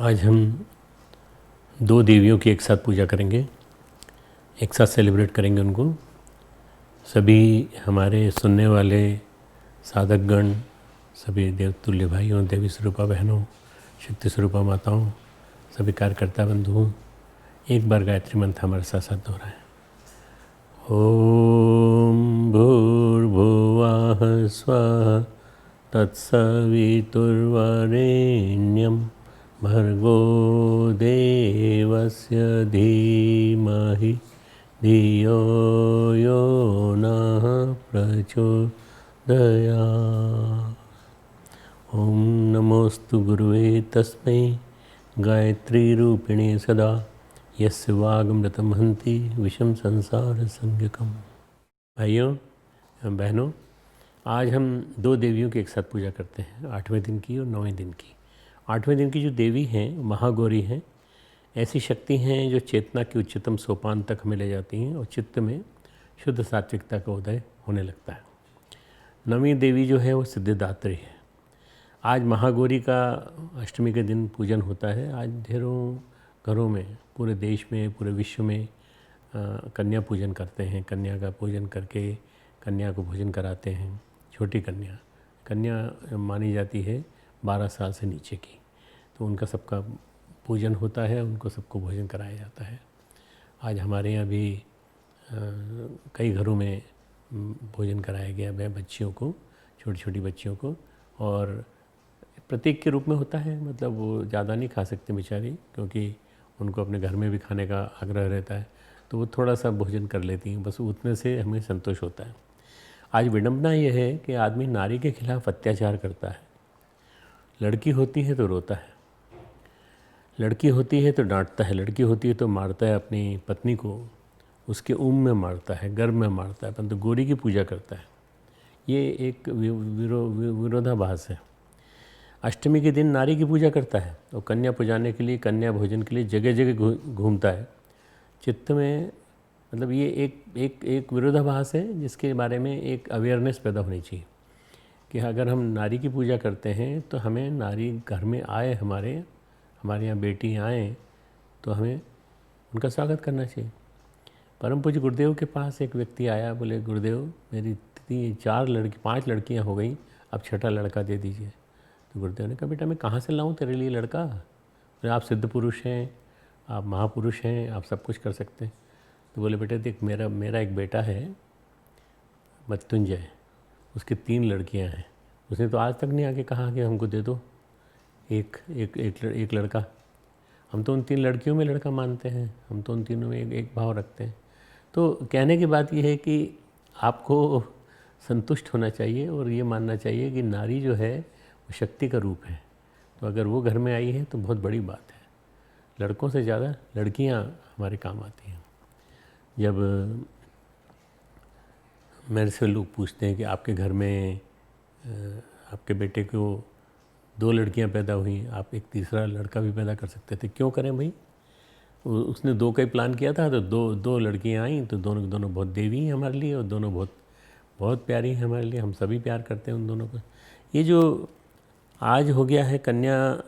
आज हम दो देवियों की एक साथ पूजा करेंगे, एक साथ सेलिब्रेट करेंगे उनको। सभी हमारे सुनने वाले साधकगण, सभी देवतुल्य भाइयों, देवी स्वरूपा बहनों, शक्ति स्वरूपा माताओं, सभी कार्यकर्ता बंधुओं, एक बार गायत्री मंत्र हमारे साथ साथ दोहराएं। ओम भूर्भुवः स्वः तत्सवितुर्वरेण्यं भर्गो देवस्य धीमहि धियो यो नः प्रचोदयात्। ओम नमोस्तु गुरुवे तस्मै गायत्रीरूपिणे सदा यस्य वागमृतं हन्ति विषम संसार संज्ञकम्। भाइयों बहनों, आज हम दो देवियों की एक साथ पूजा करते हैं, 8वें दिन की और 9वें दिन की। 8वें दिन की जो देवी हैं महागौरी हैं, ऐसी शक्ति हैं जो चेतना की उच्चतम सोपान तक हमें ले जाती हैं और चित्त में शुद्ध सात्विकता का उदय होने लगता है। 9वीं देवी जो है वो सिद्धिदात्री है। आज महागौरी का अष्टमी के दिन पूजन होता है। आज ढेरों घरों में, पूरे देश में, पूरे विश्व में कन्या पूजन करते हैं। कन्या का पूजन करके कन्या को भोजन कराते हैं। छोटी कन्या मानी जाती है 12 साल से नीचे की, तो उनका सबका पूजन होता है, उनको सबको भोजन कराया जाता है। आज हमारे यहाँ भी कई घरों में भोजन कराया गया है बच्चियों को, छोटी छोटी बच्चियों को, और प्रतीक के रूप में होता है। मतलब वो ज़्यादा नहीं खा सकते बेचारी, क्योंकि उनको अपने घर में भी खाने का आग्रह रहता है, तो वो थोड़ा सा भोजन कर लेती हैं, बस उतने से हमें संतोष होता है। आज विडंबना ये है कि आदमी नारी के खिलाफ अत्याचार करता है। लड़की होती है तो रोता है, लड़की होती है तो डांटता है, लड़की होती है तो मारता है अपनी पत्नी को, उसके ऊम में मारता है, गर्भ में मारता है, परंतु गौरी की पूजा करता है। ये एक विरोधाभास है। अष्टमी के दिन नारी की पूजा करता है और कन्या पुजाने के लिए, कन्या भोजन के लिए जगह जगह घूमता है। चित्त में मतलब ये एक विरोधाभास है, जिसके बारे में एक अवेयरनेस पैदा होनी चाहिए कि अगर हम नारी की पूजा करते हैं तो हमें नारी घर में आए, हमारे यहाँ बेटी आए तो हमें उनका स्वागत करना चाहिए। परम पूज्य गुरुदेव के पास एक व्यक्ति आया, बोले गुरुदेव मेरी 5 लड़कियां हो गई, अब छठा लड़का दे दीजिए। तो गुरुदेव ने कहा बेटा मैं कहाँ से लाऊं तेरे लिए लड़का? बोले आप सिद्ध पुरुष हैं, आप महापुरुष हैं, आप सब कुछ कर सकते हैं। तो बोले बेटा देख, मेरा एक बेटा है मृत्युंजय, उसकी 3 लड़कियां हैं, उसने तो आज तक नहीं आके कहा कि हमको दे दो एक लड़का। हम तो उन 3 लड़कियों में लड़का मानते हैं, हम तो उन तीनों में एक भाव रखते हैं। तो कहने की बात यह है कि आपको संतुष्ट होना चाहिए और ये मानना चाहिए कि नारी जो है वो शक्ति का रूप है। तो अगर वो घर में आई है तो बहुत बड़ी बात है। लड़कों से ज़्यादा लड़कियां हमारे काम आती हैं। जब मेरे से लोग पूछते हैं कि आपके घर में आपके बेटे को 2 लड़कियां पैदा हुई, आप एक तीसरा लड़का भी पैदा कर सकते थे, क्यों करें भाई? उसने 2 का ही प्लान किया था, तो दो लड़कियां आईं, तो दोनों बहुत देवी हैं हमारे लिए, और दोनों बहुत प्यारी हैं हमारे लिए। हम सभी प्यार करते हैं उन दोनों को। ये जो आज हो गया है कन्या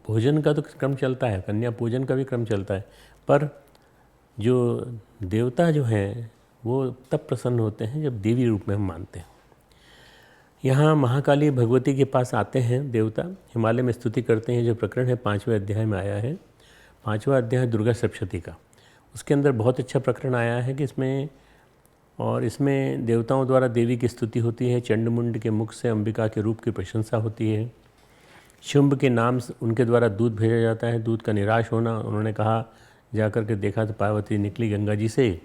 भोजन का तो क्रम चलता है, कन्या पूजन का भी क्रम चलता है, पर जो देवता जो हैं वो तब प्रसन्न होते हैं जब देवी रूप में हम मानते हैं। यहाँ महाकाली भगवती के पास आते हैं देवता, हिमालय में स्तुति करते हैं। जो प्रकरण है 5वें अध्याय में आया है, 5वां अध्याय दुर्गा सप्तशती का। उसके अंदर बहुत अच्छा प्रकरण आया है कि इसमें देवताओं द्वारा देवी की स्तुति होती है। चंडमुंड के मुख से अंबिका के रूप की प्रशंसा होती है। शुंभ के नाम से उनके द्वारा दूध भेजा जाता है। दूध का निराश होना, उन्होंने कहा, जाकर के देखा तो पार्वती निकली गंगा जी से,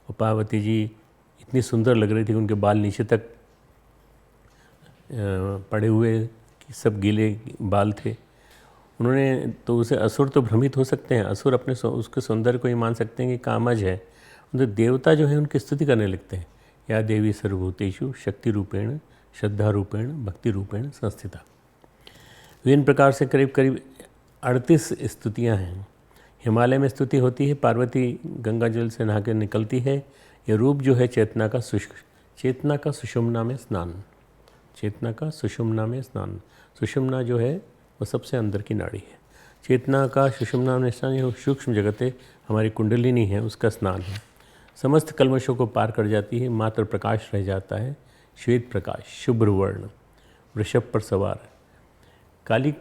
और पार्वती जी इतनी सुंदर लग रही थी, उनके बाल नीचे तक पड़े हुए कि सब गीले बाल थे। उन्होंने तो उसे, असुर तो भ्रमित हो सकते हैं, असुर अपने उसके सौंदर्य को ही मान सकते हैं कि कामज है। तो देवता जो है उनकी स्तुति करने लगते हैं। या देवी सर्वभूतेषु शक्ति रूपेण श्रद्धा रूपेण भक्ति रूपेण संस्थिता। विभिन्न प्रकार से करीब 38 स्तुतियाँ हैं। हिमालय में स्तुति होती है, पार्वती गंगा जल से नहा कर निकलती है। यह रूप जो है चेतना का सुषुम्ना में स्नान, चेतना का सुषुम्ना में स्नान। सुषुम्ना जो है वो सबसे अंदर की नाड़ी है। चेतना का सुषुम्ना में स्नान, यह सूक्ष्म जगत है, हमारी कुंडलिनी है, उसका स्नान है। समस्त कल्मशों को पार कर जाती है, मात्र प्रकाश रह जाता है, श्वेत प्रकाश, शुभ्र वर्ण, वृषभ पर सवार। काली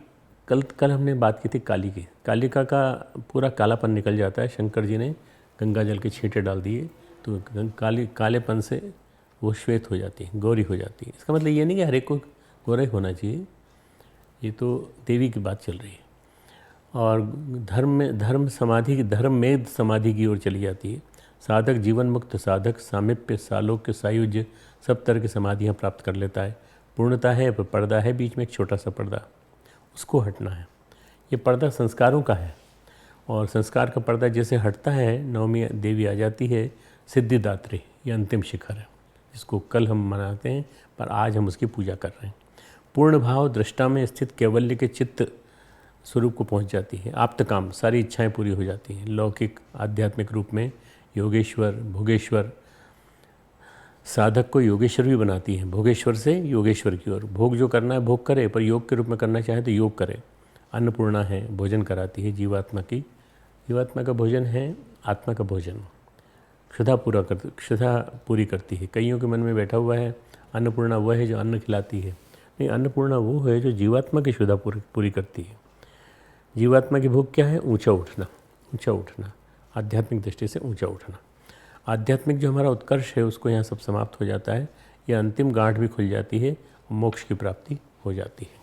कल हमने बात की थी कालिका का पूरा कालापन निकल जाता है। शंकर जी ने गंगा जल के छींटे डाल दिए तो कालेपन से वो श्वेत हो जाती है, गौरी हो जाती है। इसका मतलब ये नहीं कि हर एक को गोरा ही होना चाहिए, ये तो देवी की बात चल रही है। और धर्म समाधि की ओर चली जाती है। साधक जीवन मुक्त साधक सामिप्य सालोक्य सायुज्य सब तरह की समाधियाँ प्राप्त कर लेता है। पूर्णता है पर पर्दा है बीच में, एक छोटा सा पर्दा, उसको हटना है। ये पर्दा संस्कारों का है और संस्कार का पर्दा जैसे हटता है, नवमी देवी आ जाती है सिद्धिदात्री, ये अंतिम शिखर है जिसको कल हम मनाते हैं पर आज हम उसकी पूजा कर रहे हैं। पूर्ण भाव दृष्टा में स्थित कैवल्य के चित्त स्वरूप को पहुंच जाती है। आप्तकाम, सारी इच्छाएं पूरी हो जाती हैं। लौकिक आध्यात्मिक रूप में योगेश्वर भोगेश्वर, साधक को योगेश्वर भी बनाती है। भोगेश्वर से योगेश्वर की ओर, भोग जो करना है भोग करे, पर योग के रूप में करना चाहे तो योग करे। अन्नपूर्णा है, भोजन कराती है जीवात्मा की। जीवात्मा का भोजन है आत्मा का भोजन, क्षुधा पूरी करती है। कईयों के मन में बैठा हुआ है अन्नपूर्णा वह है जो अन्न खिलाती है। नहीं, अन्नपूर्णा वो है जो जीवात्मा की क्षुधा पूरी करती है। जीवात्मा की भूख क्या है? ऊंचा उठना, आध्यात्मिक दृष्टि से ऊंचा उठना। आध्यात्मिक जो हमारा उत्कर्ष है उसको यहाँ सब समाप्त हो जाता है। ये अंतिम गांठ भी खुल जाती है और मोक्ष की प्राप्ति हो जाती है।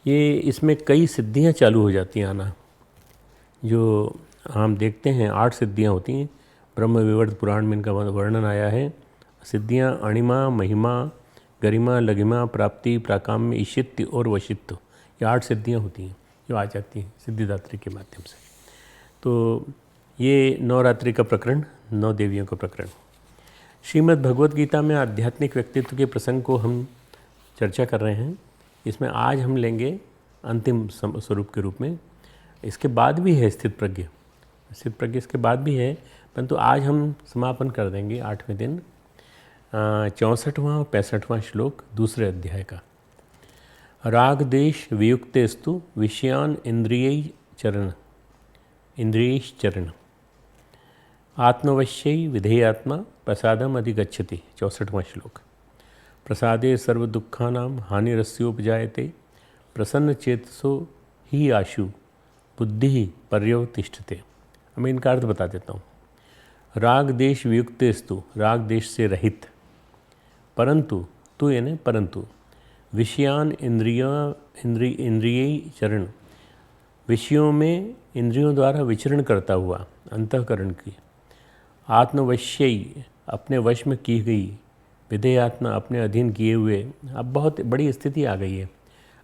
ये इसमें कई सिद्धियाँ चालू हो जाती हैं आना, जो हम देखते हैं 8 सिद्धियाँ होती हैं। ब्रह्म विवर्त पुराण में इनका वर्णन आया है। सिद्धियाँ अणिमा, महिमा, गरिमा, लघिमा, प्राप्ति, प्राकाम्य, ईशित्य और वशित्व, ये 8 सिद्धियाँ होती हैं जो आ जाती हैं सिद्धिदात्री के माध्यम से। तो ये नवरात्रि का प्रकरण, 9 देवियों का प्रकरण। श्रीमद् भगवद गीता में आध्यात्मिक व्यक्तित्व के प्रसंग को हम चर्चा कर रहे हैं। इसमें आज हम लेंगे अंतिम स्वरूप के रूप में। इसके बाद भी है स्थित प्रज्ञ इसके बाद भी है, परंतु आज हम समापन कर देंगे 8वें दिन 64वां और 65वां श्लोक दूसरे अध्याय का। राग देश वियुक्तेस्तु विषयान इंद्रियैश्चरण आत्मवश्यै विधेयात्मा प्रसादम अधिगच्छति। 64वां श्लोक। प्रसादे सर्वदुःखानां हानिरस्योपजायते प्रसन्नचेतसो ही आशु बुद्धि पर्यवतिष्ठते। मैं इनका अर्थ बता देता हूँ। राग देश वियुक्तेस्तु, राग देश से रहित, परंतु तू यानी परंतु, विषयान इंद्रिय चरण, विषयों में इंद्रियों द्वारा विचरण करता हुआ, अंतःकरण की, आत्मवश्यई अपने वश में की गई, विधेयात्मा अपने अधीन किए हुए। अब बहुत बड़ी स्थिति आ गई है,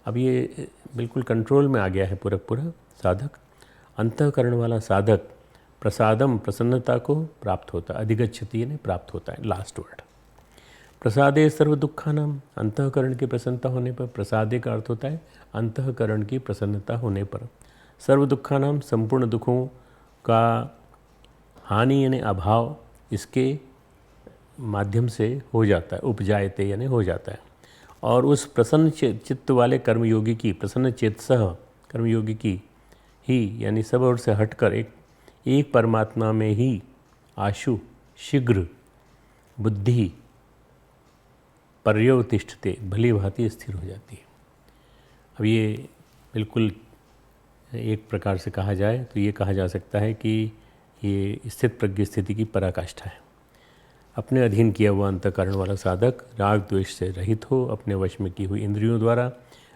अब ये बिल्कुल कंट्रोल में आ गया है पूरा साधक। अंतःकरण वाला साधक प्रसादम, प्रसन्नता को प्राप्त होता, अधिगच्छति यानी प्राप्त होता है। Last word. प्रसादे सर्व दुखानाम, अंतःकरण की प्रसन्नता होने पर, प्रसादे का अर्थ होता है अंतःकरण की प्रसन्नता होने पर। सर्व दुखानाम, संपूर्ण दुखों का हानि यानी अभाव इसके माध्यम से हो जाता है, उपजायते यानी हो जाता है। और उस प्रसन्न चित्त वाले कर्मयोगी की, प्रसन्न चेतसः कर्मयोगी की ही यानी सब ओर से हटकर एक परमात्मा में ही आशु शीघ्र बुद्धि पर्यवतिष्ठते, भली भांति स्थिर हो जाती है। अब ये बिल्कुल एक प्रकार से कहा जाए तो ये कहा जा सकता है कि ये स्थित प्रज्ञ स्थिति की पराकाष्ठा है। अपने अधीन किया हुआ अंतःकरण वाला साधक राग द्वेष से रहित हो, अपने वश में की हुई इंद्रियों द्वारा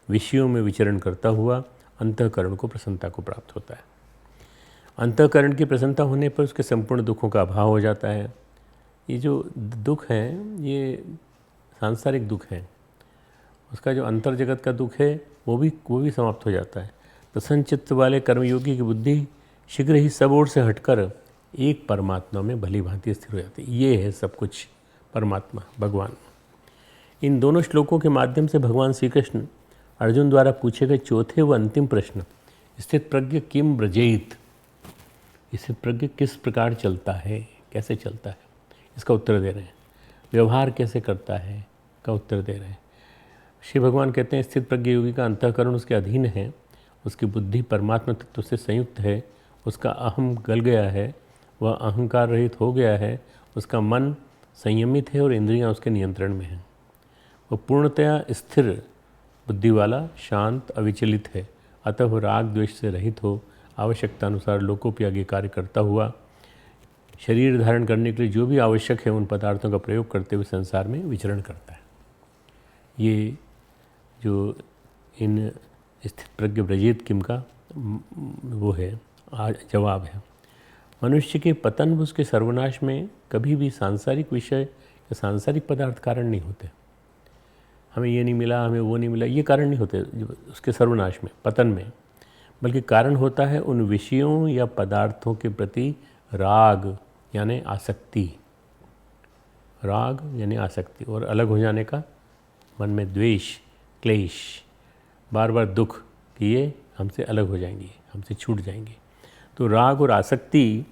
विषयों में विचरण करता हुआ अंतःकरण को प्रसन्नता को प्राप्त होता है। अंतःकरण की प्रसन्नता होने पर उसके संपूर्ण दुखों का अभाव हो जाता है। ये जो दुख हैं ये सांसारिक दुख हैं, उसका जो अंतर जगत का दुख है वो भी समाप्त हो जाता है। प्रसन्न चित्त वाले कर्मयोगी की बुद्धि शीघ्र ही सब ओर से हटकर एक परमात्मा में भली भांति स्थिर हो जाती है। ये है सब कुछ परमात्मा भगवान। इन दोनों श्लोकों के माध्यम से भगवान श्री कृष्ण अर्जुन द्वारा पूछे गए चौथे व अंतिम प्रश्न, स्थित प्रज्ञ किम ब्रजेत, स्थित प्रज्ञ किस प्रकार चलता है, कैसे चलता है, इसका उत्तर दे रहे हैं। व्यवहार कैसे करता है का उत्तर दे रहे हैं। श्री भगवान कहते हैं स्थित प्रज्ञ योगी का अंतःकरण उसके अधीन है उसकी बुद्धि परमात्मा तत्व से संयुक्त है, उसका अहम गल गया है, वह अहंकार रहित हो गया है, उसका मन संयमित है और इंद्रियां उसके नियंत्रण में हैं। वह पूर्णतया स्थिर बुद्धि वाला, शांत, अविचलित है। अतः वह राग द्वेष से रहित हो आवश्यकता अनुसार लोकोपयोगी कार्य करता हुआ शरीर धारण करने के लिए जो भी आवश्यक है उन पदार्थों का प्रयोग करते हुए संसार में विचरण करता है। ये जो इन स्थित प्रज्ञ ब्रजेत किम का वो है जवाब है। मनुष्य के पतन व उसके सर्वनाश में कभी भी सांसारिक विषय या सांसारिक पदार्थ कारण नहीं होते। हमें ये नहीं मिला, हमें वो नहीं मिला, ये कारण नहीं होते उसके सर्वनाश में, पतन में, बल्कि कारण होता है उन विषयों या पदार्थों के प्रति राग यानी आसक्ति। राग यानी आसक्ति और अलग हो जाने का, मन में द्वेष, क्लेश, बार बार दुख कि ये हमसे अलग हो जाएंगे, हमसे छूट जाएंगे। तो राग और आसक्ति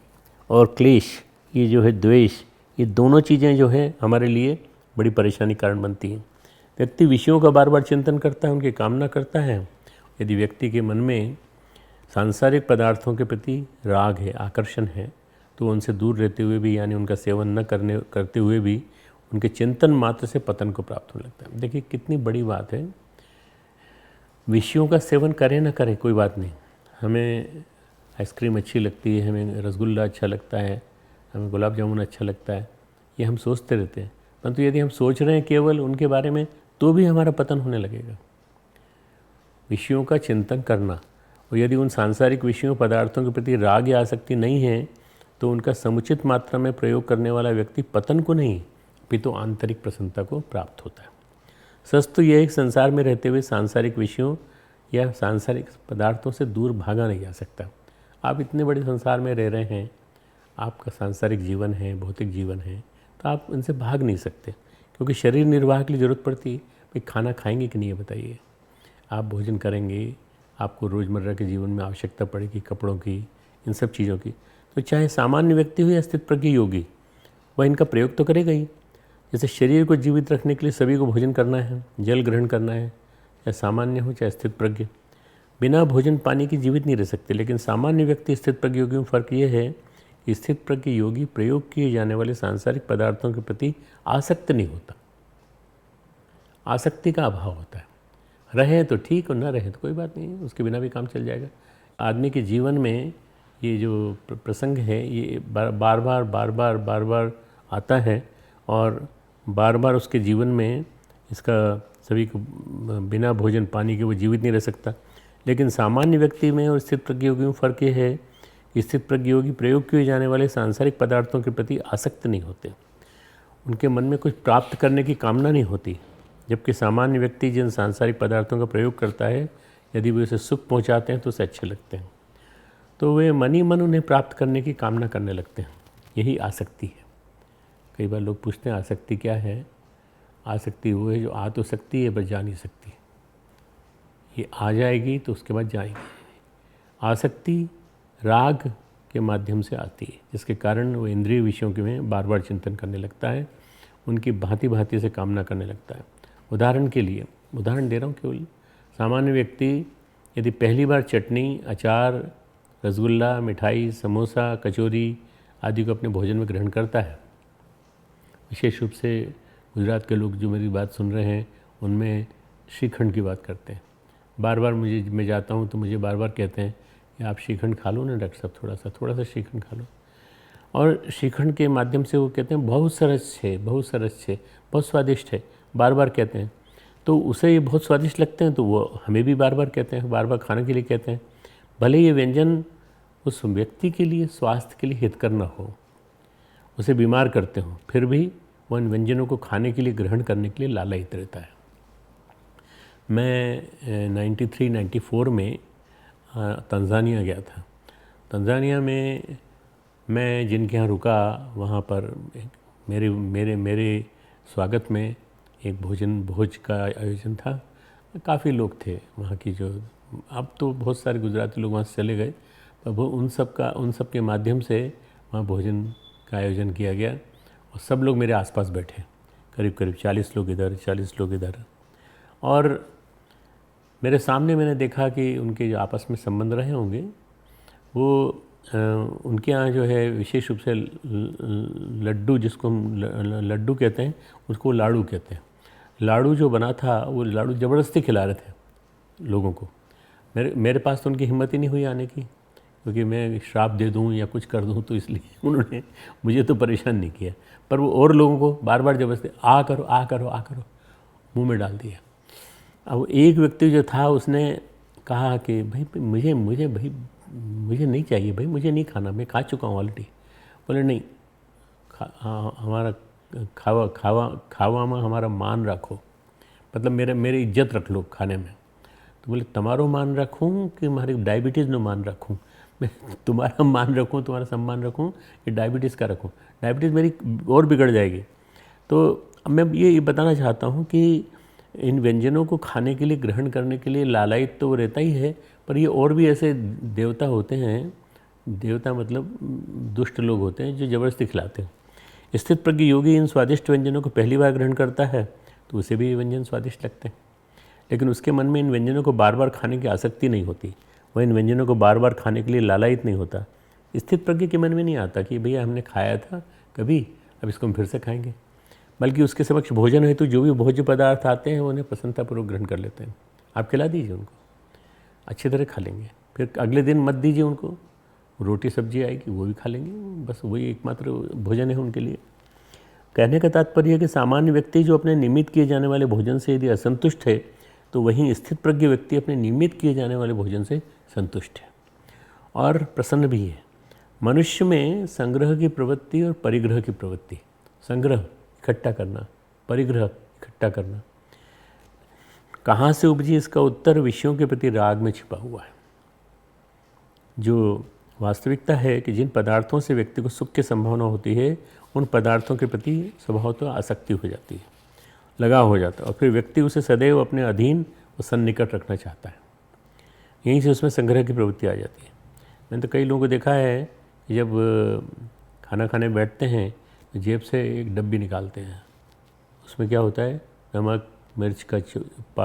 और क्लेश, ये जो है द्वेष, ये दोनों चीज़ें जो है हमारे लिए बड़ी परेशानी कारण बनती हैं। व्यक्ति विषयों का बार बार चिंतन करता है, उनकी कामना करता है। यदि व्यक्ति के मन में सांसारिक पदार्थों के प्रति राग है, आकर्षण है, तो उनसे दूर रहते हुए भी, यानी उनका सेवन न करते हुए भी उनके चिंतन मात्र से पतन को प्राप्त होने लगता है। देखिए कितनी बड़ी बात है। विषयों का सेवन करें ना करें कोई बात नहीं, हमें आइसक्रीम अच्छी लगती है, हमें रसगुल्ला अच्छा लगता है, हमें गुलाब जामुन अच्छा लगता है, ये हम सोचते रहते हैं। परंतु यदि हम सोच रहे हैं केवल उनके बारे में, तो भी हमारा पतन होने लगेगा। विषयों का चिंतन करना, और यदि उन सांसारिक विषयों पदार्थों के प्रति राग या आसक्ति नहीं है, तो उनका समुचित मात्रा में प्रयोग करने वाला व्यक्ति पतन को नहीं, अपितु आंतरिक प्रसन्नता को प्राप्त होता है। सच तो यह एक संसार में रहते हुए सांसारिक विषयों या सांसारिक पदार्थों से दूर भागा नहीं जा सकता। आप इतने बड़े संसार में रह रहे हैं, आपका सांसारिक जीवन है, भौतिक जीवन है, तो आप इनसे भाग नहीं सकते, क्योंकि शरीर निर्वाह के लिए ज़रूरत पड़ती है। भाई खाना खाएंगे कि नहीं है बताइए, आप भोजन करेंगे, आपको रोज़मर्रा के जीवन में आवश्यकता पड़ेगी कपड़ों की, इन सब चीज़ों की। तो चाहे सामान्य व्यक्ति हो या स्थित प्रज्ञ योगी, वह इनका प्रयोग तो करेगा ही। जैसे शरीर को जीवित रखने के लिए सभी को भोजन करना है, जल ग्रहण करना है, चाहे सामान्य हो चाहे स्थित प्रज्ञ, बिना भोजन पानी के जीवित नहीं रह सकते। लेकिन सामान्य व्यक्ति स्थित प्रज्ञ योगियों में फ़र्क ये है कि स्थित प्रज्ञ योगी प्रयोग किए जाने वाले सांसारिक पदार्थों के प्रति आसक्त नहीं होता, आसक्ति का अभाव होता है। रहे तो ठीक और न रहे तो कोई बात नहीं, उसके बिना भी काम चल जाएगा। आदमी के जीवन में ये जो प्रसंग है ये बार बार आता है, और बार बार उसके जीवन में इसका सभी को बिना भोजन पानी के वो जीवित नहीं रह सकता। लेकिन सामान्य व्यक्ति में और स्थित प्रज्ञ योगी में फ़र्क ये है कि स्थित प्रज्ञ योगी प्रयोग किए जाने वाले सांसारिक पदार्थों के प्रति आसक्त नहीं होते, उनके मन में कुछ प्राप्त करने की कामना नहीं होती। जबकि सामान्य व्यक्ति जिन सांसारिक पदार्थों का प्रयोग करता है, यदि वे उसे सुख पहुंचाते हैं तो उसे अच्छे लगते हैं, तो वे मन ही मन उन्हें प्राप्त करने की कामना करने लगते हैं। यही आसक्ति है। कई बार लोग पूछते हैं आसक्ति क्या है? आसक्ति वो है जो आ तो सकती है बस जा नहीं सकती। ये आ जाएगी तो उसके बाद जाएगी। आसक्ति राग के माध्यम से आती है, जिसके कारण वो इंद्रिय विषयों के में बार बार चिंतन करने लगता है, उनकी भांति भांति से कामना करने लगता है। उदाहरण के लिए, उदाहरण दे रहा हूँ केवल, सामान्य व्यक्ति यदि पहली बार चटनी, अचार, रसगुल्ला, मिठाई, समोसा, कचौरी आदि को अपने भोजन में ग्रहण करता है, विशेष रूप से गुजरात के लोग जो मेरी बात सुन रहे हैं उनमें श्रीखंड की बात करते हैं। बार बार मैं जाता हूँ तो मुझे बार बार कहते हैं कि आप श्रीखंड खा लो ना डॉक्टर साहब, थोड़ा सा श्रीखंड खा लो। और श्रीखंड के माध्यम से वो कहते हैं बहुत सरस है, बहुत सरस है, बहुत स्वादिष्ट है, बार बार कहते हैं। तो उसे ये बहुत स्वादिष्ट लगते हैं, तो वो हमें भी बार बार कहते हैं, बार बार खाने के लिए कहते हैं। भले ये व्यंजन उस व्यक्ति के लिए स्वास्थ्य के लिए हितकर न हो, उसे बीमार करते हो, फिर भी वह इन व्यंजनों को खाने के लिए, ग्रहण करने के लिए लालायित रहता है। मैं 93-94 में तंजानिया गया था। तंजानिया में मैं जिनके यहाँ रुका, वहाँ पर मेरे स्वागत में एक भोज का आयोजन था। काफ़ी लोग थे वहाँ की, जो अब तो बहुत सारे गुजराती लोग वहाँ से चले गए, पर वो उन सब के माध्यम से वहाँ भोजन का आयोजन किया गया, और सब लोग मेरे आसपास बैठे, करीब 40 लोग इधर, 40 लोग इधर। और मेरे सामने मैंने देखा कि उनके जो आपस में संबंध रहे होंगे वो उनके यहाँ जो है विशेष रूप से लड्डू, जिसको हम लड्डू कहते हैं, उसको लाड़ू कहते हैं। लाड़ू जो बना था वो लाड़ू ज़बरदस्ती खिला रहे थे लोगों को। मेरे पास तो उनकी हिम्मत ही नहीं हुई आने की, क्योंकि मैं श्राप दे दूं या कुछ कर दूं, तो इसलिए उन्होंने मुझे तो परेशान नहीं किया। पर वो और लोगों को बार बार ज़बरदस्ती आ करो आ करो आ करो मुँह में डाल दिया। अब एक व्यक्ति जो था उसने कहा कि भाई मुझे नहीं चाहिए भाई, मुझे नहीं खाना, मैं खा चुका हूँ ऑलरेडी। बोले नहीं, हमारा खावा में हमारा मान रखो, मतलब मेरी इज्जत रख लो खाने में। तो बोले तुम्हारो मान रखूँ कि हमारी डायबिटीज़ नो मान रखूँ? मैं तुम्हारा मान रखूँ, तुम्हारा सम्मान रखूँ कि डायबिटीज़ का रखूँ? डायबिटीज़ मेरी और बिगड़ जाएगी। तो अब मैं ये बताना चाहता हूँ कि इन व्यंजनों को खाने के लिए, ग्रहण करने के लिए लालायित तो रहता ही है, पर ये और भी ऐसे देवता होते हैं, देवता मतलब दुष्ट लोग होते हैं जो ज़बरदस्ती खिलाते हैं। स्थित प्रज्ञ योगी इन स्वादिष्ट व्यंजनों को पहली बार ग्रहण करता है तो उसे भी ये व्यंजन स्वादिष्ट लगते हैं, लेकिन उसके मन में इन व्यंजनों को बार बार खाने की आसक्ति नहीं होती, वह इन व्यंजनों को बार बार खाने के लिए लालायित नहीं होता। स्थित प्रज्ञ के मन में नहीं आता कि भैया हमने खाया था कभी, अब इसको हम फिर से खाएंगे, बल्कि उसके समक्ष भोजन हेतु जो भी भोज्य पदार्थ आते हैं उन्हें प्रसन्नतापूर्वक ग्रहण कर लेते हैं। आप खिला दीजिए उनको, अच्छी तरह खा लेंगे, फिर अगले दिन मत दीजिए उनको, रोटी सब्जी आएगी वो भी खा लेंगे, बस वही एकमात्र भोजन है उनके लिए। कहने का तात्पर्य है कि सामान्य व्यक्ति जो अपने निमित्त किए जाने वाले भोजन से यदि असंतुष्ट है, तो वहीं स्थित प्रज्ञ व्यक्ति अपने निमित्त किए जाने वाले भोजन से संतुष्ट है और प्रसन्न भी है। मनुष्य में संग्रह की प्रवृत्ति और परिग्रह की प्रवृत्ति, संग्रह इकट्ठा करना, परिग्रह इकट्ठा करना, कहाँ से उपजी? इसका उत्तर विषयों के प्रति राग में छिपा हुआ है। जो वास्तविकता है कि जिन पदार्थों से व्यक्ति को सुख की संभावना होती है, उन पदार्थों के प्रति स्वभावतः आसक्ति हो जाती है, लगाव हो जाता है, और फिर व्यक्ति उसे सदैव अपने अधीन और सन्निकट रखना चाहता है। यहीं से उसमें संग्रह की प्रवृत्ति आ जाती है। मैंने तो कई लोगों को देखा है कि जब खाना खाने बैठते हैं तो जेब से एक डब्बी निकालते हैं, उसमें क्या होता है, नमक मिर्च का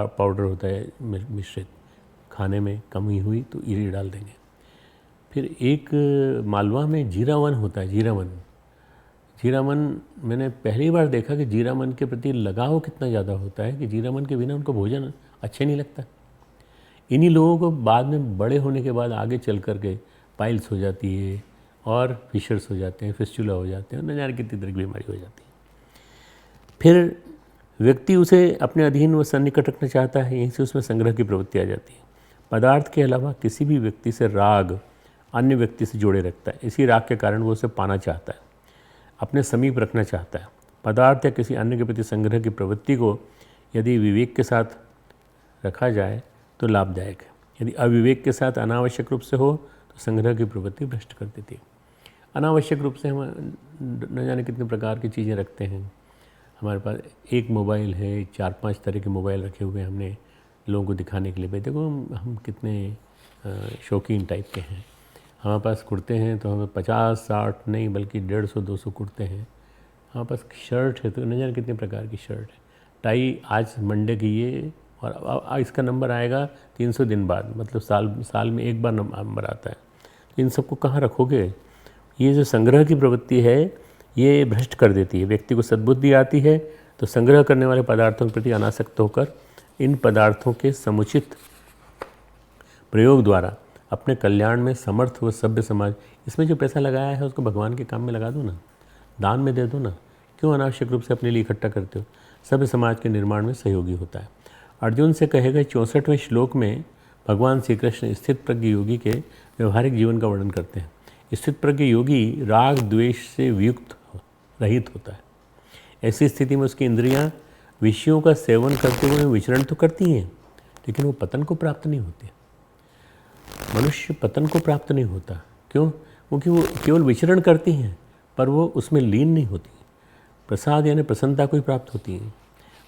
पाउडर होता है मिश्रित, खाने में कमी हुई तो ये डाल देंगे। फिर एक मालवा में जीरावन होता है, जीरावन मैंने पहली बार देखा कि जीरावन के प्रति लगाव कितना ज़्यादा होता है कि जीरावन के बिना उनको भोजन अच्छे नहीं लगता। इन्हीं लोगों को बाद में बड़े होने के बाद आगे चल कर के पाइल्स हो जाती है और फिशर्स हो जाते हैं, फिस्चुला हो जाते हैं, न जाने कितनी तरह की बीमारी हो जाती है। फिर व्यक्ति उसे अपने अधीन व सन्निकट रखना चाहता है, यहीं से उसमें संग्रह की प्रवृत्ति आ जाती है। पदार्थ के अलावा किसी भी व्यक्ति से राग अन्य व्यक्ति से जोड़े रखता है, इसी राग के कारण वो उसे पाना चाहता है, अपने समीप रखना चाहता है। पदार्थ या किसी अन्य के प्रति संग्रह की प्रवृत्ति को यदि विवेक के साथ रखा जाए तो लाभदायक है, यदि अविवेक के साथ अनावश्यक रूप से हो तो संग्रह की प्रवृत्ति भ्रष्ट कर देती है। अनावश्यक रूप से हम न जाने कितने प्रकार की चीज़ें रखते हैं। हमारे पास एक मोबाइल है, 4-5 तरह के मोबाइल रखे हुए हैं हमने लोगों को दिखाने के लिए, भाई देखो हम कितने शौकीन टाइप के हैं। हमारे पास कुर्ते हैं तो हमें 50-60 नहीं बल्कि 150-200 कुर्ते हैं। हमारे पास शर्ट है तो न जाने कितने प्रकार की शर्ट है। टाई आज मंडे की ये, और इसका नंबर आएगा 300 दिन बाद, मतलब साल में एक बार नंबर आता है। तो इन सबको कहाँ रखोगे? ये जो संग्रह की प्रवृत्ति है ये भ्रष्ट कर देती है। व्यक्ति को सद्बुद्धि आती है तो संग्रह करने वाले पदार्थों के प्रति अनासक्त होकर इन पदार्थों के समुचित प्रयोग द्वारा अपने कल्याण में समर्थ व सभ्य समाज, इसमें जो पैसा लगाया है उसको भगवान के काम में लगा दो ना, दान में दे दो ना, क्यों अनावश्यक रूप से अपने लिए इकट्ठा करते हो? सभ्य समाज के निर्माण में सहयोगी होता है। अर्जुन से कहे गए 64वें श्लोक में भगवान श्री कृष्ण स्थित प्रज्ञ योगी के व्यवहारिक जीवन का वर्णन करते हैं। स्थित प्रज्ञ योगी राग द्वेष से वियुक्त रहित होता है। ऐसी स्थिति में उसकी इंद्रियां विषयों का सेवन करते हुए विचरण तो करती हैं, लेकिन वो पतन को प्राप्त नहीं होते। मनुष्य पतन को प्राप्त नहीं होता, क्यों? क्योंकि वो केवल विचरण करती हैं पर वो उसमें लीन नहीं होती। प्रसाद यानी प्रसन्नता को ही प्राप्त होती है।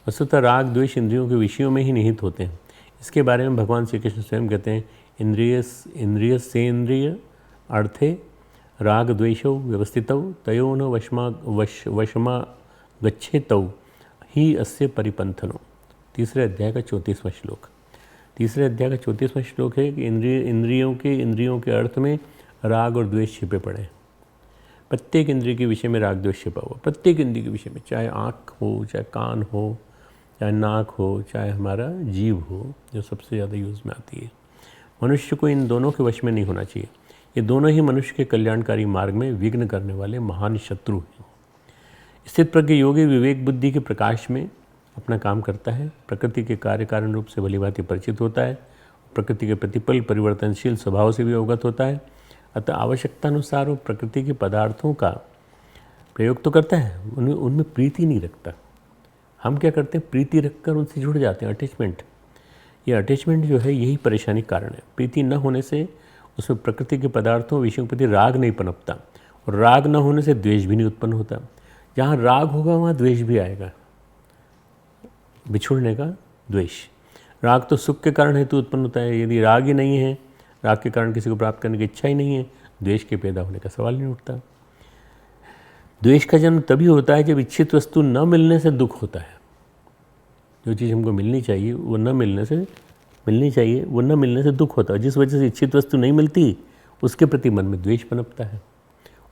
वस्तुतः राग द्वेष इंद्रियों के विषयों में ही निहित होते हैं। इसके बारे में भगवान श्री कृष्ण स्वयं कहते हैं, इंद्रिय सेन्द्रिय अर्थे राग द्वेषौ व्यवस्थितौ तयो न वशमा गच्छेतौ ही अस्य परिपंथनो। 3 अध्याय का 34वां श्लोक। तीसरे अध्याय का 34वां श्लोक है कि इंद्रियों के अर्थ में राग और द्वेष छिपे पड़े हैं। प्रत्येक इंद्रिय के विषय में राग द्वेष छिपा हुआ, प्रत्येक इंद्रिय के विषय में, चाहे आँख हो, चाहे कान हो, चाहे नाक हो, चाहे हमारा जीव हो, जो सबसे ज़्यादा यूज़ में आती है। मनुष्य को इन दोनों के वश में नहीं होना चाहिए। ये दोनों ही मनुष्य के कल्याणकारी मार्ग में विघ्न करने वाले महान शत्रु हैं। स्थित प्रज्ञ योगी विवेक बुद्धि के प्रकाश में अपना काम करता है, प्रकृति के कार्य कारण रूप से भलीभांति परिचित होता है, प्रकृति के प्रतिपल परिवर्तनशील स्वभाव से भी अवगत होता है। अतः आवश्यकतानुसार वो प्रकृति के पदार्थों का प्रयोग तो करता है, उनमें प्रीति नहीं रखता। हम क्या करते हैं, प्रीति रखकर उनसे जुड़ जाते हैं, अटैचमेंट। ये अटैचमेंट जो है यही परेशानी कारण है। प्रीति न होने से उसमें प्रकृति के पदार्थों विषयों के प्रति राग नहीं पनपता, और राग न होने से द्वेष भी नहीं उत्पन्न होता। जहाँ राग होगा वहाँ द्वेष भी आएगा, बिछुड़ने का द्वेष। राग तो सुख के कारण हेतु उत्पन्न होता है। यदि राग ही नहीं है, राग के कारण किसी को प्राप्त करने की इच्छा ही नहीं है, द्वेष के पैदा होने का सवाल नहीं उठता। द्वेष का जन्म तभी होता है जब इच्छित वस्तु न मिलने से दुख होता है। जो चीज़ हमको मिलनी चाहिए वो न मिलने से दुख होता है। जिस वजह से इच्छित वस्तु नहीं मिलती उसके प्रति मन में द्वेष पनपता है।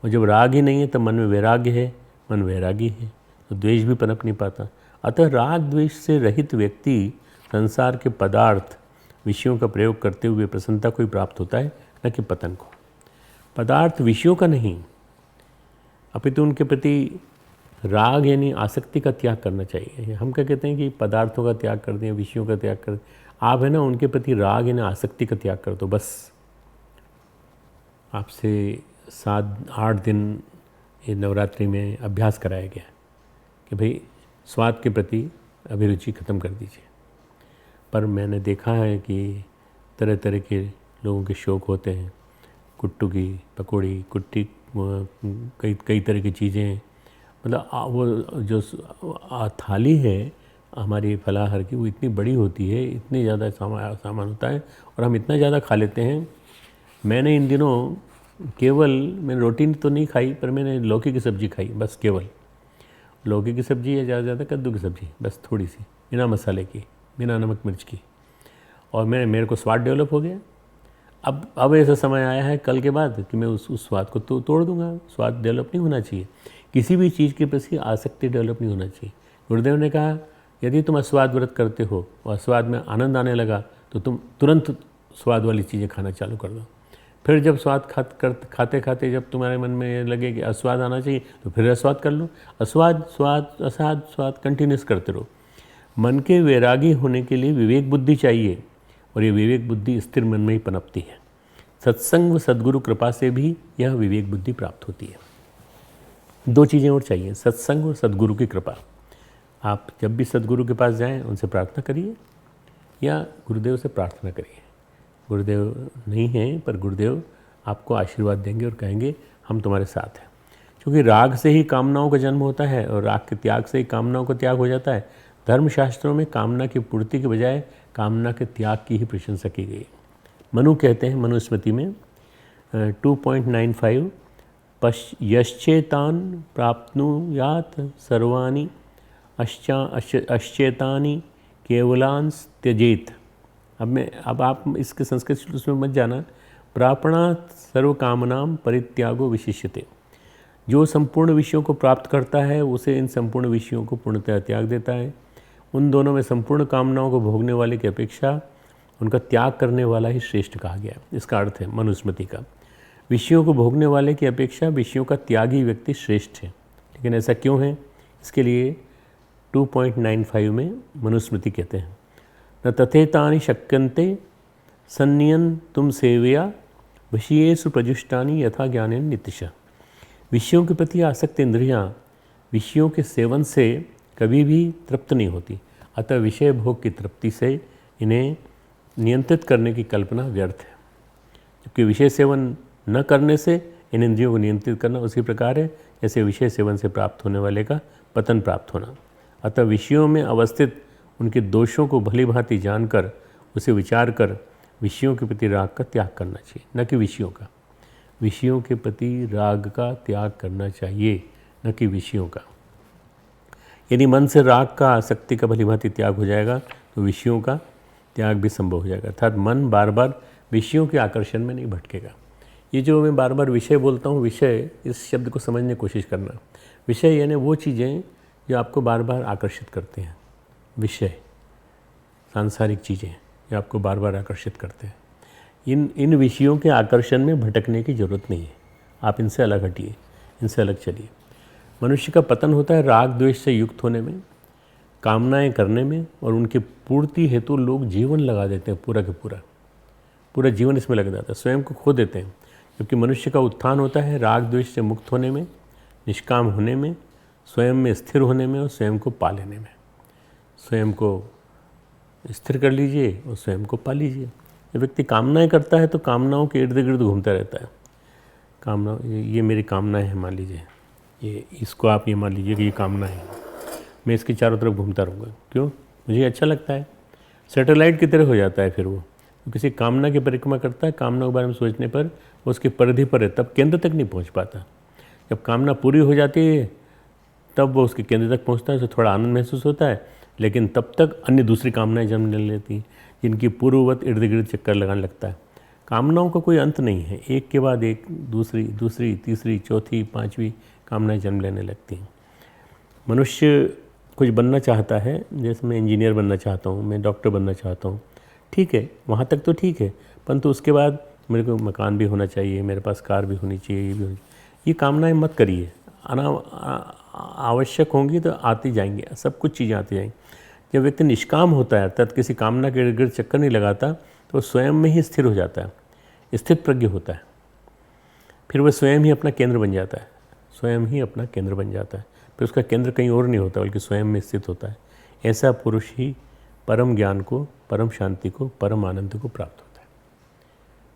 और जब राग ही नहीं है तब मन में वैराग्य है, मन वैरागी है, तो द्वेष भी पनप नहीं पाता। अतः राग द्वेष से रहित व्यक्ति संसार के पदार्थ विषयों का प्रयोग करते हुए प्रसन्नता को ही प्राप्त होता है, न कि पतन को। पदार्थ विषयों का नहीं, अपितु उनके प्रति राग यानी आसक्ति का त्याग करना चाहिए। हम क्या कहते हैं कि पदार्थों का त्याग कर दें, विषयों का त्याग कर दें। आप है ना उनके प्रति राग यानी आसक्ति का त्याग कर दो, बस। आपसे 7-8 दिन ये नवरात्रि में अभ्यास कराया गया कि भाई स्वाद के प्रति अभिरुचि ख़त्म कर दीजिए। पर मैंने देखा है कि तरह तरह के लोगों के शौक़ होते हैं, कुट्टू की पकौड़ी, कुट्टी, कई तरह की चीज़ें, मतलब वो जो थाली है हमारी फलाहार की वो इतनी बड़ी होती है, इतनी ज़्यादा सामान होता है और हम इतना ज़्यादा खा लेते हैं। मैंने इन दिनों मैंने रोटी तो नहीं खाई, पर मैंने लौकी की सब्ज़ी खाई, बस केवल लौकी की सब्ज़ी या ज़्यादा कद्दू की सब्ज़ी, बस थोड़ी सी, बिना मसाले की, बिना नमक मिर्च की, और मेरे को स्वाद डेवलप हो गया। अब ऐसा समय आया है कल के बाद कि मैं उस स्वाद को तो तोड़ दूंगा। स्वाद डेवलप नहीं होना चाहिए, किसी भी चीज़ के प्रति आसक्ति डेवलप नहीं होना चाहिए। गुरुदेव ने कहा यदि तुम अस्वाद व्रत करते हो और स्वाद में आनंद आने लगा तो तुम तुरंत स्वाद वाली चीज़ें खाना चालू कर दो। फिर जब स्वाद खाते खाते जब तुम्हारे मन में लगे कि अस्वाद आना चाहिए तो फिर अस्वाद कर लो। अस्वाद स्वाद असाद स्वाद कंटिन्यूस करते रहो। मन के वैरागी होने के लिए विवेक बुद्धि चाहिए, और ये विवेक बुद्धि स्थिर मन में ही पनपती है। सत्संग व सद्गुरु कृपा से भी यह विवेक बुद्धि प्राप्त होती है। 2 चीज़ें और चाहिए, सत्संग और सद्गुरु की कृपा। आप जब भी सद्गुरु के पास जाएं उनसे प्रार्थना करिए या गुरुदेव से प्रार्थना करिए। गुरुदेव नहीं हैं पर गुरुदेव आपको आशीर्वाद देंगे और कहेंगे हम तुम्हारे साथ हैं। क्योंकि राग से ही कामनाओं का जन्म होता है और राग के त्याग से ही कामनाओं का त्याग हो जाता है। धर्मशास्त्रों में कामना की पूर्ति के बजाय कामना के त्याग की ही प्रशंसा की गई। मनु कहते हैं, मनुस्मृति में 2.95 यश्चेतान प्राप्नुयात सर्वाणि अश्चेतानि केवलांस त्यजेत। अब आप इसके संस्कृत श्लोक में मत जाना। प्रापणात् सर्व कामनाम परित्यागो विशिष्यते। जो संपूर्ण विषयों को प्राप्त करता है उसे इन संपूर्ण विषयों को पूर्णतः त्याग देता है। उन दोनों में संपूर्ण कामनाओं को भोगने वाले की अपेक्षा उनका त्याग करने वाला ही श्रेष्ठ कहा गया है। इसका अर्थ है मनुस्मृति का, विषयों को भोगने वाले की अपेक्षा विषयों का त्यागी व्यक्ति श्रेष्ठ है। लेकिन ऐसा क्यों है? इसके लिए 2.95 में मनुस्मृति कहते हैं, न तथेतानि शक्यन्ते सन्नियन तुम सेवया विषयेषु प्रजुष्टानि यथा ज्ञानेन नित्यशः। विषयों के प्रति आसक्त इंद्रियां विषयों के सेवन से कभी भी तृप्त नहीं होती। अतः विषय भोग की तृप्ति से इन्हें नियंत्रित करने की कल्पना व्यर्थ है। जबकि विषय सेवन न करने से इन इंद्रियों को नियंत्रित करना उसी प्रकार है जैसे विषय सेवन से प्राप्त होने वाले का पतन प्राप्त होना। अतः विषयों में अवस्थित उनके दोषों को भली भांति जानकर उसे विचार कर विषयों के प्रति राग का त्याग करना चाहिए, न कि विषयों का। विषयों के प्रति राग का त्याग करना चाहिए, न कि विषयों का। यदि मन से राग का आसक्ति का भली भांति त्याग हो जाएगा तो विषयों का त्याग भी संभव हो जाएगा। अर्थात मन बार बार विषयों के आकर्षण में नहीं भटकेगा। ये जो मैं बार बार विषय बोलता हूँ, विषय, इस शब्द को समझने की कोशिश करना। विषय यानी वो चीज़ें जो आपको बार बार आकर्षित करते हैं। विषय सांसारिक चीज़ें जो आपको बार बार आकर्षित करते हैं। इन विषयों के आकर्षण में भटकने की ज़रूरत नहीं है। आप इनसे अलग हटिए, इनसे अलग चलिए। मनुष्य का पतन होता है राग द्वेष से युक्त होने में, कामनाएं करने में, और उनकी पूर्ति हेतु लोग जीवन लगा देते हैं। पूरा का पूरा जीवन इसमें लग जाता है, स्वयं को खो देते हैं। जबकि मनुष्य का उत्थान होता है राग द्वेष से मुक्त होने में, निष्काम होने में, स्वयं में स्थिर होने में और स्वयं को पा लेने में। स्वयं को स्थिर कर लीजिए और स्वयं को पा लीजिए। जब व्यक्ति कामनाएं करता है तो कामनाओं के इर्द गिर्द घूमता रहता है। कामना, ये मेरी कामनाएं हैं, मान लीजिए, ये इसको आप ये मान लीजिए कि ये कामना है, मैं इसके चारों तरफ घूमता रहूँगा। क्यों? मुझे अच्छा लगता है। सैटेलाइट की तरह हो जाता है फिर वो किसी कामना की परिक्रमा करता है। कामना के बारे में सोचने पर वो उसकी परिधि पर है, तब केंद्र तक नहीं पहुंच पाता। जब कामना पूरी हो जाती है तब वो उसके केंद्र तक पहुंचता है, उसे थोड़ा आनंद महसूस होता है, लेकिन तब तक अन्य दूसरी कामनाएं जन्म ले लेती हैं, जिनकी पूर्ववत इर्द गिर्द चक्कर लगाने लगता है। कामनाओं का कोई अंत नहीं है, एक के बाद एक, दूसरी तीसरी चौथी पांचवी कामनाएं जन्म लेने लगती हैं। मनुष्य कुछ बनना चाहता है, जैसे मैं इंजीनियर बनना चाहता हूँ, मैं डॉक्टर बनना चाहता हूँ, ठीक है, वहाँ तक तो ठीक है, परंतु उसके बाद मेरे को मकान भी होना चाहिए, मेरे पास कार भी होनी चाहिए, ये भी होनी चाहिए। ये कामनाएं मत करिए। आवश्यक होंगी तो आती जाएंगी, सब कुछ चीज़ें आती जाएंगी। जब व्यक्ति निष्काम होता है अर्थात किसी कामना के इर्द गिर्द चक्कर नहीं लगाता, तो स्वयं में ही स्थिर हो जाता है, स्थित प्रज्ञ होता है। फिर वह स्वयं ही अपना केंद्र बन जाता है, स्वयं ही अपना केंद्र बन जाता है। फिर उसका केंद्र कहीं और नहीं होता बल्कि स्वयं में स्थित होता है। ऐसा पुरुष ही परम ज्ञान को, परम शांति को, परम आनंद को प्राप्त होता है।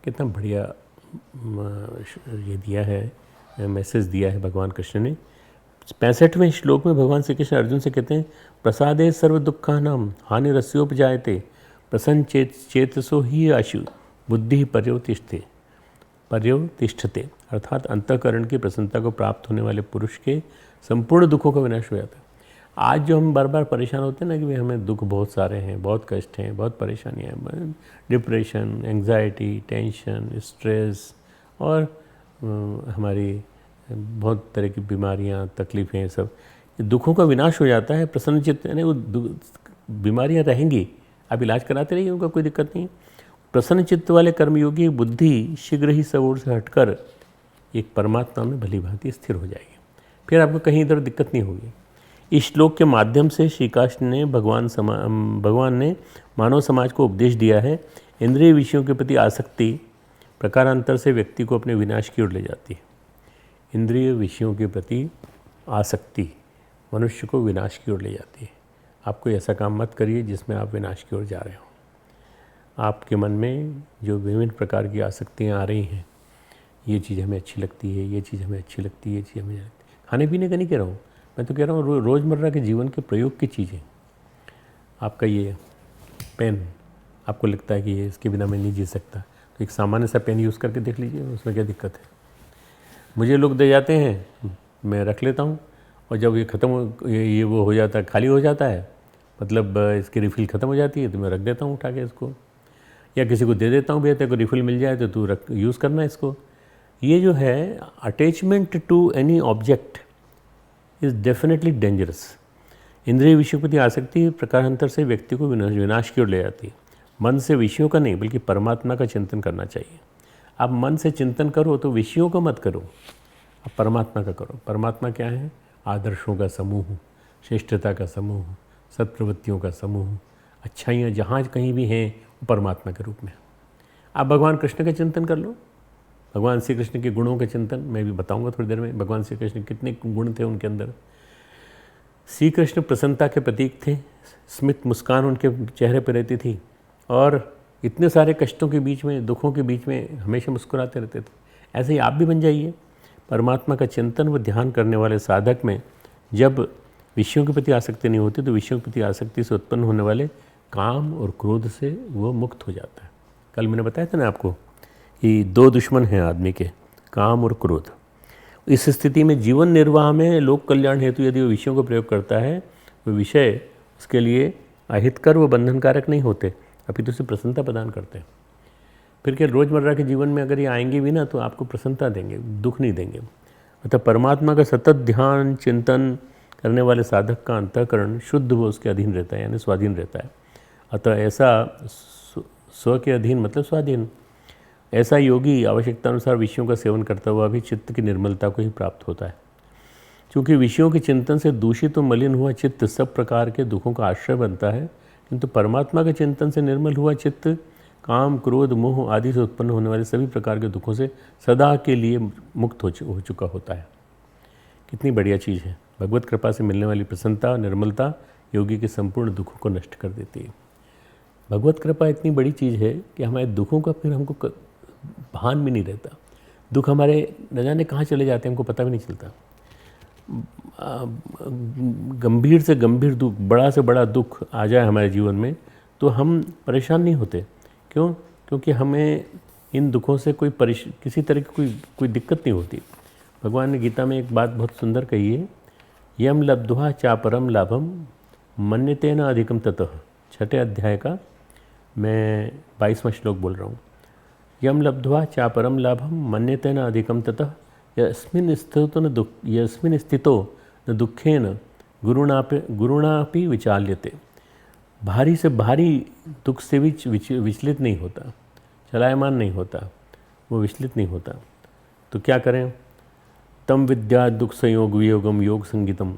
कितना बढ़िया ये दिया है, मैसेज दिया है भगवान कृष्ण ने। 65वें श्लोक में भगवान श्री कृष्ण अर्जुन से कहते हैं, प्रसादे सर्व दुखानाम हानि रस्योपजायते प्रसन्न चेतसो ही आशु बुद्धि पर्यवतिष्ठते। अर्थात अंतःकरण की प्रसन्नता को प्राप्त होने वाले पुरुष के संपूर्ण दुखों का विनाश हो जाता है। आज जो हम बार बार परेशान होते हैं ना कि भाई हमें दुख बहुत सारे हैं, बहुत कष्ट हैं, बहुत परेशानियाँ हैं, डिप्रेशन, एंग्जाइटी, टेंशन, स्ट्रेस और हमारी बहुत तरह की बीमारियाँ, तकलीफ़ें, सब दुखों का विनाश हो जाता है। प्रसन्नचित्त यानी वो बीमारियाँ रहेंगी, आप इलाज कराते रहिए, उनका कोई दिक्कत नहीं। प्रसन्न चित्त वाले कर्मयोगी बुद्धि शीघ्र ही सब ओर से हटकर एक परमात्मा में भली भांति स्थिर हो जाएगी, फिर आपको कहीं इधर दिक्कत नहीं होगी। इस श्लोक के माध्यम से श्री कृष्ण ने भगवान ने मानव समाज को उपदेश दिया है, इंद्रिय विषयों के प्रति आसक्ति प्रकारांतर से व्यक्ति को अपने विनाश की ओर ले जाती है। इंद्रिय विषयों के प्रति आसक्ति मनुष्य को विनाश की ओर ले जाती है। आप कोई ऐसा काम मत करिए जिसमें आप विनाश की ओर जा रहे हो। आपके मन में जो विभिन्न प्रकार की आसक्तियाँ आ रही हैं, ये चीज़ हमें अच्छी लगती है, ये चीज़ हमें अच्छी लगती है, ये चीज़ हमें लगती है, खाने पीने का नहीं कह रहा हूँ मैं, तो कह रहा हूँ रोज़मर्रा के जीवन के प्रयोग की चीज़ें। आपका ये पेन, आपको लगता है कि ये इसके बिना मैं नहीं जी सकता, तो एक सामान्य सा पेन यूज़ करके देख लीजिए, उसमें क्या दिक्कत है। मुझे लोग दे जाते हैं, मैं रख लेता हूँ, और जब ये ख़त्म ये वो हो जाता है, खाली हो जाता है, मतलब इसकी रिफ़िल ख़त्म हो जाती है, तो मैं रख देता हूँ उठा के इसको, या किसी को दे देता हूँ, भैया तेरे को रिफ़िल मिल जाए तो तू यूज़ करना इसको। ये जो है attachment to any object is definitely dangerous. इंद्रिय विषयों के प्रति आसक्ति प्रकारांतर से व्यक्ति को विनाश की ओर ले जाती है। मन से विषयों का नहीं बल्कि परमात्मा का चिंतन करना चाहिए। आप मन से चिंतन करो तो विषयों का मत करो, आप परमात्मा का करो। परमात्मा क्या है? आदर्शों का समूह, श्रेष्ठता का समूह, सत्प्रवृत्तियों का समूह, अच्छाइयाँ जहाँ कहीं भी हैं वो परमात्मा के रूप में। आप भगवान कृष्ण का चिंतन कर लो, भगवान श्री कृष्ण के गुणों का चिंतन मैं भी बताऊंगा थोड़ी देर में। भगवान श्री कृष्ण कितने गुण थे उनके अंदर। श्री कृष्ण प्रसन्नता के प्रतीक थे, स्मित मुस्कान उनके चेहरे पर रहती थी, और इतने सारे कष्टों के बीच में, दुखों के बीच में हमेशा मुस्कुराते रहते थे। ऐसे ही आप भी बन जाइए। परमात्मा का चिंतन व ध्यान करने वाले साधक में जब विषयों के प्रति आसक्ति नहीं होती, तो विषयों के प्रति आसक्ति से उत्पन्न होने वाले काम और क्रोध से वो मुक्त हो जाता है। कल मैंने बताया था ना आपको कि दो दुश्मन हैं आदमी के, काम और क्रोध। इस स्थिति में जीवन निर्वाह में लोक कल्याण हेतु यदि वो विषयों का प्रयोग करता है, वो विषय उसके लिए अहितकर व बंधनकारक नहीं होते, अपितु उसे प्रसन्नता प्रदान करते हैं। फिर क्या रोज़मर्रा के जीवन में अगर ये आएंगे भी ना तो आपको प्रसन्नता देंगे, दुख नहीं देंगे। अतः परमात्मा का सतत ध्यान चिंतन करने वाले साधक का अंतःकरण शुद्ध वो उसके अधीन रहता है, यानी स्वाधीन रहता है। अतः ऐसा स्व के अधीन मतलब स्वाधीन, ऐसा योगी आवश्यकतानुसार विषयों का सेवन करता हुआ भी चित्त की निर्मलता को ही प्राप्त होता है। क्योंकि विषयों के चिंतन से दूषित और मलिन हुआ चित्त सब प्रकार के दुखों का आश्रय बनता है, किंतु परमात्मा के चिंतन से निर्मल हुआ चित्त काम क्रोध मोह आदि से उत्पन्न होने वाले सभी प्रकार के दुखों से सदा के लिए मुक्त हो चुका होता है। कितनी बढ़िया चीज़ है। भगवत कृपा से मिलने वाली प्रसन्नता और निर्मलता योगी के संपूर्ण दुखों को नष्ट कर देती है। भगवत कृपा इतनी बड़ी चीज़ है कि हमारे दुखों का फिर हमको भान भी नहीं रहता। दुख हमारे न जाने कहाँ चले जाते हैं, हमको पता भी नहीं चलता। गंभीर से गंभीर दुख, बड़ा से बड़ा दुख आ जाए हमारे जीवन में तो हम परेशान नहीं होते। क्यों? क्योंकि हमें इन दुखों से किसी तरह की कोई दिक्कत नहीं होती। भगवान ने गीता में एक बात बहुत सुंदर कही है, यम लब्ध्वा चापरम लाभम मन्यते न अधिकम ततः। 6 अध्याय का मैं 22वां श्लोक बोल रहा हूँ। यम लब्ध्वा चापरम लाभम मन्यते न अधिकम ततः यस्मिन् स्थितो न दुखेन गुरुणापि विचाल्यते। भारी से भारी दुख से भी विचलित नहीं होता, चलायमान नहीं होता, वो विचलित नहीं होता। तो क्या करें? तम विद्या दुख संयोग वियोगम योग संगीतम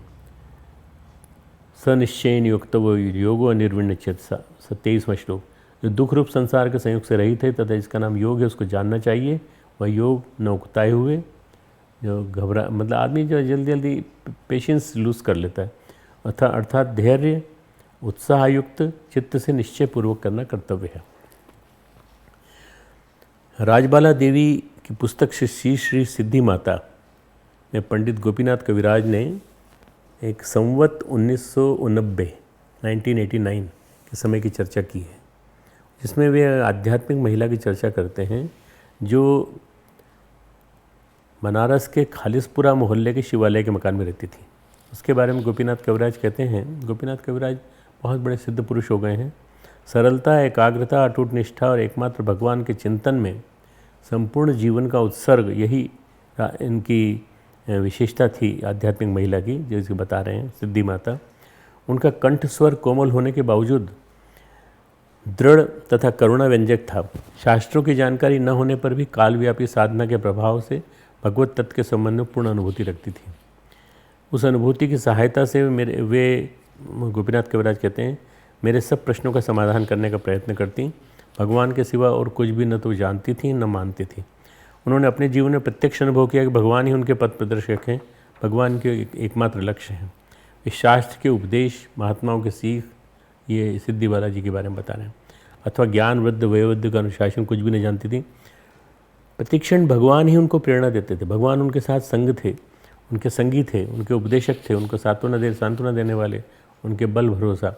सनिश्चयन युक्तवो योगो निर्विण्ण चेतसा। 23वां श्लोक। जो दुख रूप संसार के संयोग से रहित है तथा इसका नाम योग है, उसको जानना चाहिए। वह योग न उकताए हुए, जो घबरा मतलब आदमी जो जल्दी जल्दी पेशेंस लूज कर लेता है, अर्थात धैर्य उत्साहयुक्त चित्त से निश्चय पूर्वक करना कर्तव्य है। राजबाला देवी की पुस्तक श्री सिद्धि माता में पंडित गोपीनाथ कविराज ने एक संवत 1989 के समय की चर्चा की है, जिसमें वे आध्यात्मिक महिला की चर्चा करते हैं जो बनारस के खालिसपुरा मोहल्ले के शिवालय के मकान में रहती थी। उसके बारे में गोपीनाथ कविराज कहते हैं, गोपीनाथ कविराज बहुत बड़े सिद्ध पुरुष हो गए हैं। सरलता, एकाग्रता, अटूट निष्ठा और एकमात्र भगवान के चिंतन में संपूर्ण जीवन का उत्सर्ग, यही इनकी विशेषता थी आध्यात्मिक महिला की, जैसे बता रहे हैं सिद्धि माता। उनका कंठ स्वर कोमल होने के बावजूद दृढ़ तथा करुणा व्यंजक था। शास्त्रों की जानकारी न होने पर भी कालव्यापी साधना के प्रभाव से भगवत तत्व के संबंध में पूर्ण अनुभूति रखती थी। उस अनुभूति की सहायता से वे गोपीनाथ कविराज कहते हैं, मेरे सब प्रश्नों का समाधान करने का प्रयत्न करती। भगवान के सिवा और कुछ भी न तो जानती थी न मानती थी। उन्होंने अपने जीवन में प्रत्यक्ष अनुभव किया कि भगवान ही उनके पथ प्रदर्शक हैं, भगवान के एकमात्र लक्ष्य हैं। इस शास्त्र के उपदेश, महात्माओं के सीख, ये सिद्धि बालाजी के बारे में बता रहे हैं। अथवा ज्ञान वृद्ध वयोवृद्ध का अनुशासन कुछ भी नहीं जानती थी। प्रतिक्षण भगवान ही उनको प्रेरणा देते थे। भगवान उनके साथ संग थे, उनके संगी थे, उनके उपदेशक थे, उनको सांत्वना देने वाले, उनके बल भरोसा।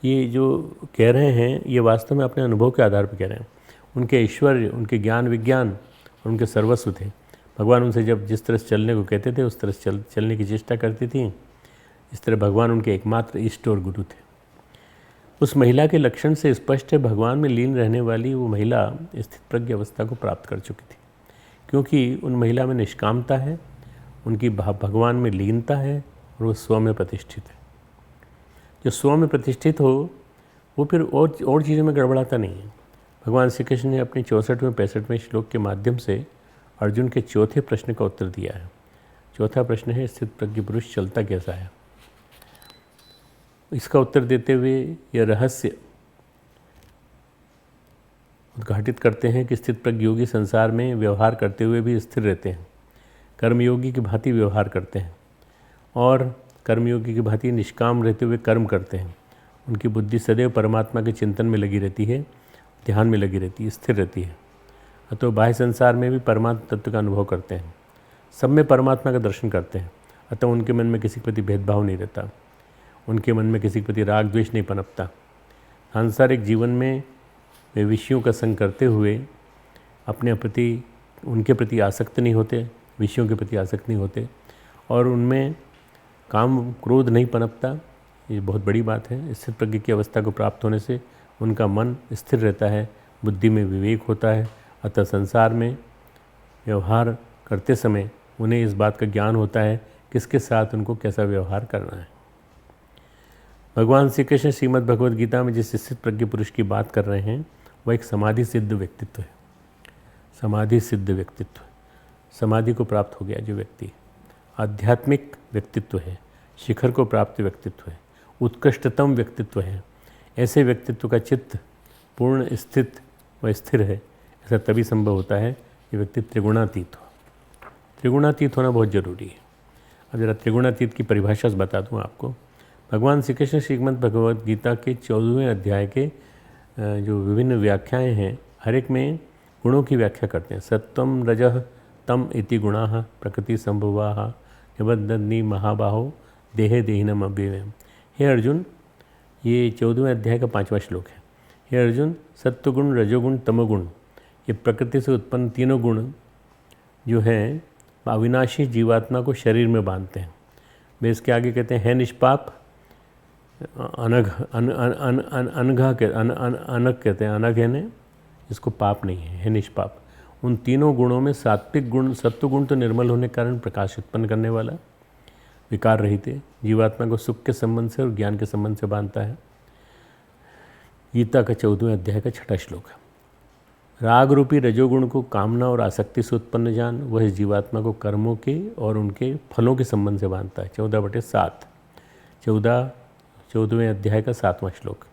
ये जो कह रहे हैं ये वास्तव में अपने अनुभव के आधार पर कह रहे हैं। उनके ऐश्वर्य, उनके ज्ञान विज्ञान और उनके सर्वस्व थे। भगवान उनसे जब जिस तरह से चलने को कहते थे उस तरह से चलने की चेष्टा करती थी। इस तरह भगवान उनके एकमात्र इष्ट और गुरु थे। उस महिला के लक्षण से स्पष्ट है भगवान में लीन रहने वाली वो महिला स्थित प्रज्ञ अवस्था को प्राप्त कर चुकी थी, क्योंकि उन महिला में निष्कामता है, उनकी भगवान में लीनता है और वो स्व में प्रतिष्ठित है। जो स्व में प्रतिष्ठित हो वो फिर और चीज़ों में गड़बड़ाता नहीं है। भगवान श्री कृष्ण ने अपने 64वें 65वें श्लोक के माध्यम से अर्जुन के चौथे प्रश्न का उत्तर दिया है। चौथा प्रश्न है, स्थित प्रज्ञ पुरुष चलता कैसा है। इसका उत्तर देते हुए यह रहस्य उद्घाटित करते हैं कि स्थित प्रज्ञ योगी संसार में व्यवहार करते हुए भी स्थिर रहते हैं, कर्मयोगी की भांति व्यवहार करते हैं और कर्मयोगी की भांति निष्काम रहते हुए कर्म करते हैं। उनकी बुद्धि सदैव परमात्मा के चिंतन में लगी रहती है, ध्यान में लगी रहती है, स्थिर रहती है। अतः बाह्य संसार में भी परमात्मा तत्व का अनुभव करते हैं, सब में परमात्मा का दर्शन करते हैं। अतः उनके मन में किसी के प्रति भेदभाव नहीं रहता, उनके मन में किसी के प्रति राग द्वेष नहीं पनपता। सांसारिक जीवन में वे विषयों का संग करते हुए अपने प्रति उनके प्रति आसक्त नहीं होते, विषयों के प्रति आसक्त नहीं होते और उनमें काम क्रोध नहीं पनपता। ये बहुत बड़ी बात है। स्थित प्रज्ञ की अवस्था को प्राप्त होने से उनका मन स्थिर रहता है, बुद्धि में विवेक होता है। अतः संसार में व्यवहार करते समय उन्हें इस बात का ज्ञान होता है किसके साथ उनको कैसा व्यवहार करना है। भगवान श्री कृष्ण श्रीमद् भगवद गीता में जिस स्थित प्रज्ञ पुरुष की बात कर रहे हैं वह एक समाधि सिद्ध व्यक्तित्व है। समाधि सिद्ध व्यक्तित्व, समाधि को प्राप्त हो गया जो व्यक्ति, आध्यात्मिक व्यक्तित्व है, शिखर को प्राप्त व्यक्तित्व है, उत्कृष्टतम व्यक्तित्व है। ऐसे व्यक्तित्व का चित्त पूर्ण स्थित व स्थिर है। ऐसा तभी संभव होता है कि व्यक्ति त्रिगुणातीत हो। त्रिगुणातीत होना बहुत जरूरी है। अब जरा त्रिगुणातीत की परिभाषा बता दूँ आपको। भगवान श्री कृष्ण श्रीमद् भगवद गीता के 14वें अध्याय के जो विभिन्न व्याख्याएं हैं, हर एक में गुणों की व्याख्या करते हैं। सत्वम रजः तम इति गुणाः प्रकृति संभवाः निबद्धन्ति महाबाहो देहे देहिनम अव्ययम्। हे अर्जुन, ये 14वें अध्याय का 5वां श्लोक है। हे अर्जुन, सत्वगुण, रजोगुण, तमोगुण, ये प्रकृति से उत्पन्न तीनों गुण जो हैं अविनाशी जीवात्मा को शरीर में बांधते हैं। वे इसके आगे कहते हैं, है निष्पाप, अनघ अनघा के अनग कहते हैं, अनघ है ने इसको पाप नहीं है निष्पाप। उन तीनों गुणों में सात्विक गुण, सत्वगुण तो निर्मल होने के कारण प्रकाश उत्पन्न करने वाला, विकार रहित है, जीवात्मा को सुख के संबंध से और ज्ञान के संबंध से बांधता है। गीता का 14वें अध्याय का 6वां श्लोक है। राग रूपी रजोगुण को कामना और आसक्ति से उत्पन्न जान, वह इस जीवात्मा को कर्मों के और उनके फलों के संबंध से बांधता है। 14/7, 14वें अध्याय का 7वां श्लोक।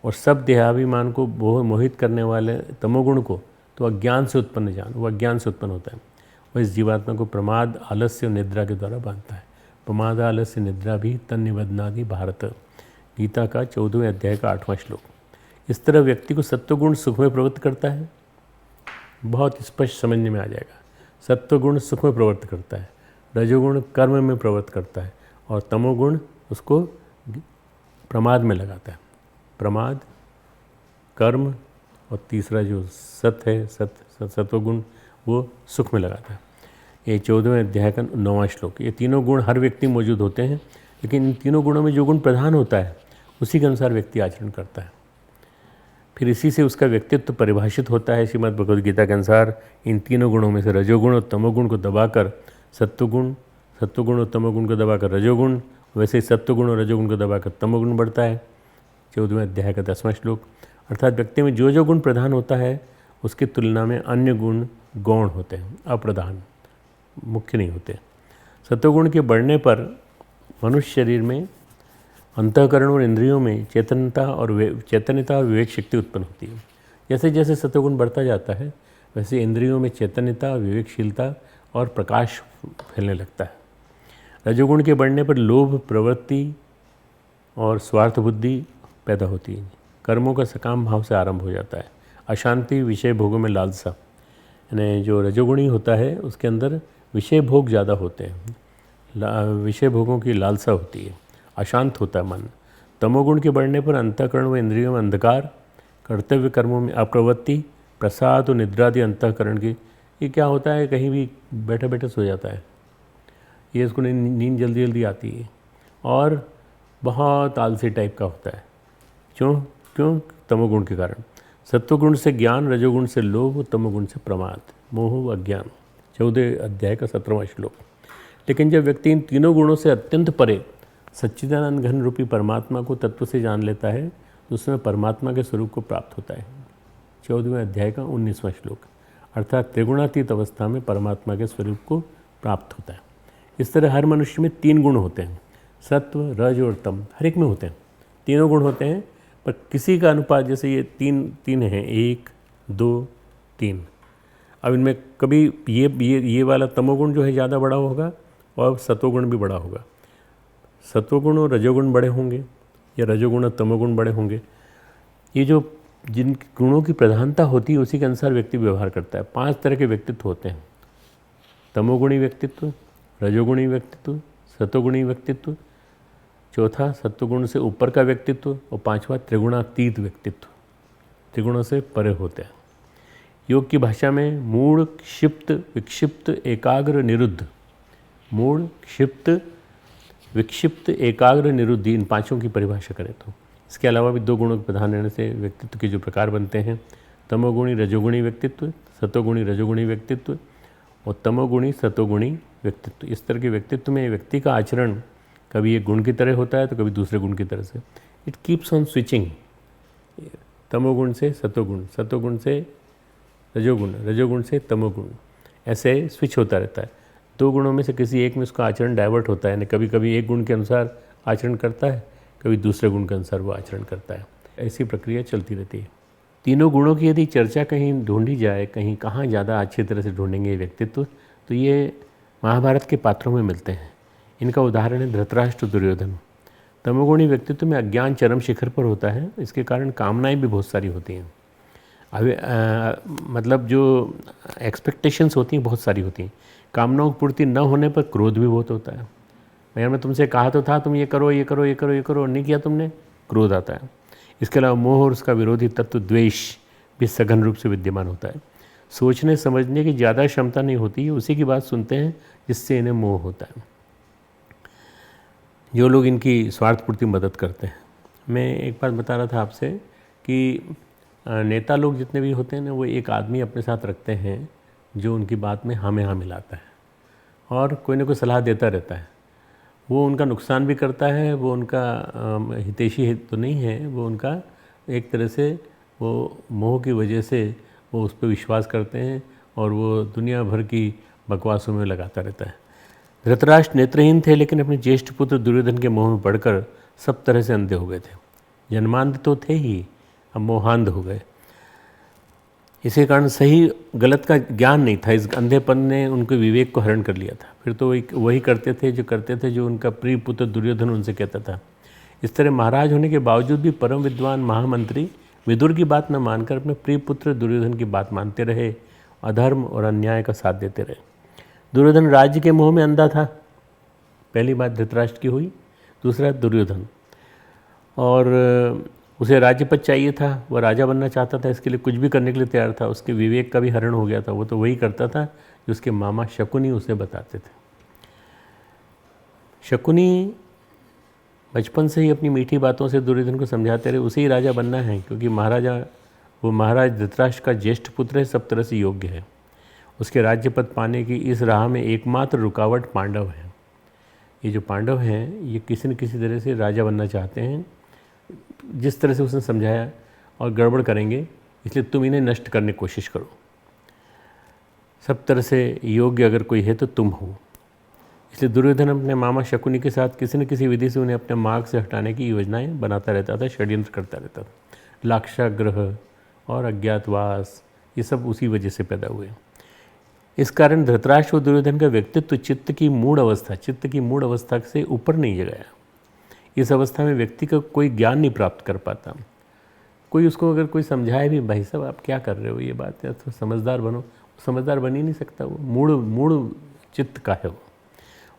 और सब देहाभिमान को मोहित करने वाले तमोगुण को तो अज्ञान से उत्पन्न जान, वह अज्ञान से उत्पन्न होता है। वह इस जीवात्मा को प्रमाद, आलस्य और निद्रा के द्वारा बांधता है। प्रमाद, आलस्य, निद्रा भी तन्निबध्नाति भारत। गीता का 14वें अध्याय का 8वां श्लोक। इस तरह व्यक्ति को सत्वगुण सुख में प्रवृत्त करता है। बहुत स्पष्ट समझने में आ जाएगा। सत्वगुण सुख में प्रवृत्त करता है, रजोगुण कर्म में प्रवृत्त करता है और तमोगुण उसको प्रमाद में लगाता है। प्रमाद, कर्म और तीसरा जो सत है, सत्वगुण, वो सुख में लगाता है। ये 14वें अध्याय का 9वां श्लोक। ये तीनों गुण हर व्यक्ति में मौजूद होते हैं, लेकिन इन तीनों गुणों में जो गुण प्रधान होता है उसी के अनुसार व्यक्ति आचरण करता है। फिर इसी से उसका व्यक्तित्व परिभाषित होता है। श्रीमद् भगवद गीता के अनुसार इन तीनों गुणों में से रजोगुण और तमोगुण को दबाकर सत्वगुण, सत्वगुण और तमोगुण को दबाकर रजोगुण, वैसे ही सत्वगुण और रजोगुण को दबाकर तमोगुण बढ़ता है। 14वें अध्याय का 10वां श्लोक। अर्थात व्यक्ति में जो जो गुण प्रधान होता है उसकी तुलना में अन्य गुण गौण होते हैं, अप्रधान, मुख्य नहीं होते। सत्वगुण के बढ़ने पर मनुष्य शरीर में अंतःकरण और इंद्रियों में चैतन्यता और विवेक शक्ति उत्पन्न होती है। जैसे जैसे सत्वगुण बढ़ता जाता है वैसे इंद्रियों में चैतन्यता, विवेकशीलता और प्रकाश फैलने लगता है। रजोगुण के बढ़ने पर लोभ, प्रवृत्ति और स्वार्थ बुद्धि पैदा होती है। कर्मों का सकाम भाव से आरंभ हो जाता है। अशांति, विषय भोगों में लालसा, यानी जो रजोगुणी होता है उसके अंदर विषय भोग ज़्यादा होते हैं, विषय भोगों की लालसा होती है, अशांत होता है मन। तमोगुण के बढ़ने पर अंतःकरण व इंद्रियों में अंधकार, कर्तव्य कर्मों में अप्रवृत्ति, प्रसाद और निद्रादि अंतःकरण की, ये क्या होता है, कहीं भी बैठे बैठे सो जाता है, ये इसको नींद जल्दी जल्दी आती है और बहुत आलसी टाइप का होता है। क्यों? तमोगुण के कारण। सत्वगुण से ज्ञान, रजोगुण से लोभ, तमोगुण से प्रमाद, मोह, अज्ञान। 14 अध्याय का 17वां श्लोक। लेकिन जब व्यक्ति इन तीनों गुणों से अत्यंत परे सच्चिदानंद घन रूपी परमात्मा को तत्व से जान लेता है तो उसमें परमात्मा के स्वरूप को प्राप्त होता है। 14वें अध्याय का 19वां श्लोक। अर्थात त्रिगुणातीत अवस्था में परमात्मा के स्वरूप को प्राप्त होता है। इस तरह हर मनुष्य में 3 गुण होते हैं, सत्व, रज और तम, हर एक में होते हैं। तीनों गुण होते हैं, पर किसी का अनुपात, जैसे ये तीन हैं, 1, 2, 3। अब इनमें कभी ये वाला तमोगुण जो है ज़्यादा बड़ा होगा और सत्वगुण भी बड़ा होगा। सत्वगुण और रजोगुण बड़े होंगे या रजोगुण और तमोगुण बड़े होंगे। ये जो जिन गुणों की प्रधानता होती है उसी के अनुसार व्यक्ति व्यवहार करता है। 5 तरह के व्यक्तित्व होते हैं, तमोगुणी व्यक्तित्व, रजोगुणी व्यक्तित्व, सत्वगुणी व्यक्तित्व, चौथा सत्वगुण से ऊपर का व्यक्तित्व और 5वां त्रिगुणातीत व्यक्तित्व, त्रिगुणों से परे होते हैं। योग की भाषा में मूढ़, क्षिप्त, विक्षिप्त, एकाग्र, निरुद्ध, मूढ़, क्षिप्त, विक्षिप्त, एकाग्र, निरुद्ध, इन 5 की परिभाषा करें तो इसके अलावा भी 2 गुणों के प्रधान रहने से व्यक्तित्व के जो प्रकार बनते हैं, तमोगुणी रजोगुणी व्यक्तित्व, सतोगुणी रजोगुणी व्यक्तित्व और तमोगुणी सतोगुणी व्यक्तित्व। इस तरह के व्यक्तित्व में व्यक्ति का आचरण कभी एक गुण की तरह होता है तो कभी दूसरे गुण की तरह से। इट कीप्स ऑन स्विचिंग, तमोगुण से सतोगुण, सतोगुण से रजोगुण, रजोगुण से तमोगुण, ऐसे स्विच होता रहता है। 2 गुणों में से किसी एक में उसका आचरण डाइवर्ट होता है, यानी कभी कभी एक गुण के अनुसार आचरण करता है, कभी दूसरे गुण के अनुसार वो आचरण करता है। ऐसी प्रक्रिया चलती रहती है। तीनों गुणों की यदि चर्चा कहीं ढूंढी जाए, कहीं कहाँ ज़्यादा अच्छी तरह से ढूंढेंगे ये व्यक्तित्व, तो ये महाभारत के पात्रों में मिलते हैं। इनका उदाहरण है धृतराष्ट्र, दुर्योधन। तमोगुणी व्यक्तित्व में अज्ञान चरम शिखर पर होता है, इसके कारण कामनाएं भी बहुत सारी होती हैं। मतलब जो एक्सपेक्टेशंस होती हैं बहुत सारी होती हैं। कामनाओं की पूर्ति न होने पर क्रोध भी बहुत होता है। भैया मैं तुमसे कहा तो था तुम ये करो ये करो ये करो ये करो, नहीं किया तुमने, क्रोध आता है। इसके अलावा मोह और उसका विरोधी तत्व द्वेष भी सघन रूप से विद्यमान होता है। सोचने समझने की ज़्यादा क्षमता नहीं होती है, उसी की बात सुनते हैं जिससे इन्हें मोह होता है। जो लोग इनकी स्वार्थपूर्ति मदद करते हैं, मैं एक बात बता रहा था आपसे कि नेता लोग जितने भी होते हैं ना, वो एक आदमी अपने साथ रखते हैं जो उनकी बात में हाँ में हाँ मिलाता है और कोई ना कोई सलाह देता रहता है। वो उनका नुकसान भी करता है, वो उनका हितैषी तो नहीं है, वो उनका एक तरह से वो मोह की वजह से वो उस पर विश्वास करते हैं और वो दुनिया भर की बकवासों में लगाता रहता है। धृतराष्ट्र नेत्रहीन थे, लेकिन अपने ज्येष्ठ पुत्र दुर्योधन के मोह में पड़कर सब तरह से अंधे हो गए थे। जन्मांध तो थे ही, अब मोहांध हो गए। इसी कारण सही गलत का ज्ञान नहीं था। इस अंधेपन ने उनके विवेक को हरण कर लिया था। फिर तो वही करते थे जो उनका प्रिय पुत्र दुर्योधन उनसे कहता था। इस तरह महाराज होने के बावजूद भी परम विद्वान महामंत्री विदुर की बात न मानकर अपने प्रिय पुत्र दुर्योधन की बात मानते रहे, अधर्म और अन्याय का साथ देते रहे। दुर्योधन राज्य के मोह में अंधा था। पहली बात धृतराष्ट्र की हुई। दूसरा दुर्योधन, और उसे राज्यपद चाहिए था, वह राजा बनना चाहता था, इसके लिए कुछ भी करने के लिए तैयार था। उसके विवेक का भी हरण हो गया था। वो तो वही करता था जो उसके मामा शकुनी उसे बताते थे। शकुनी बचपन से ही अपनी मीठी बातों से दुर्योधन को समझाते रहे उसे ही राजा बनना है, क्योंकि वो महाराज धृतराष्ट्र का ज्येष्ठ पुत्र है, सब तरह से योग्य है। उसके राज्य पद पाने की इस राह में एकमात्र रुकावट पांडव है। ये जो पांडव हैं ये किसी न किसी तरह से राजा बनना चाहते हैं। जिस तरह से उसने समझाया, और गड़बड़ करेंगे, इसलिए तुम इन्हें नष्ट करने की कोशिश करो। सब तरह से योग्य अगर कोई है तो तुम हो। इसलिए दुर्योधन अपने मामा शकुनी के साथ किसी न किसी विधि से उन्हें अपने मार्ग से हटाने की योजनाएं बनाता रहता था, षड्यंत्र करता रहता था। लाक्षाग्रह और अज्ञातवास ये सब उसी वजह से पैदा हुए। इस कारण धृतराष्ट्र और दुर्योधन का व्यक्तित्व चित्त की मूढ़ अवस्था से ऊपर नहीं गया। इस अवस्था में व्यक्ति का कोई ज्ञान नहीं प्राप्त कर पाता। कोई उसको अगर कोई समझाए भी, भाई साहब आप क्या कर रहे हो, ये बात है, तो समझदार बनो, समझदार बन ही नहीं सकता। वो मूढ़ चित्त का है।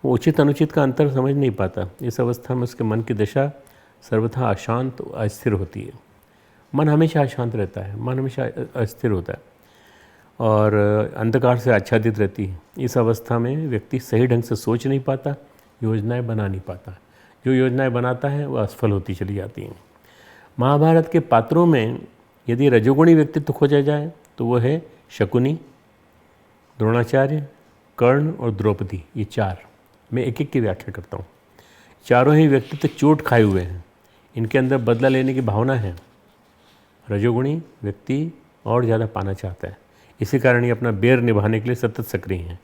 वो उचित अनुचित का अंतर समझ नहीं पाता। इस अवस्था में उसके मन की दशा सर्वथा अशांत अस्थिर होती है। मन हमेशा अशांत रहता है, मन हमेशा अस्थिर होता है और अंधकार से आच्छादित रहती है। इस अवस्था में व्यक्ति सही ढंग से सोच नहीं पाता, योजनाएं बना नहीं पाता। जो योजनाएं बनाता है वह असफल होती चली जाती हैं। महाभारत के पात्रों में यदि रजोगुणी व्यक्तित्व खोजा जाए तो वह है शकुनी, द्रोणाचार्य, कर्ण और द्रौपदी। ये 4 मैं एक एक की व्याख्या करता हूँ। चारों ही व्यक्तित्व चोट खाए हुए हैं। इनके अंदर बदला लेने की भावना है। रजोगुणी व्यक्ति और ज़्यादा पाना चाहता है, इसी कारण ये अपना बेर निभाने के लिए सतत सक्रिय हैं।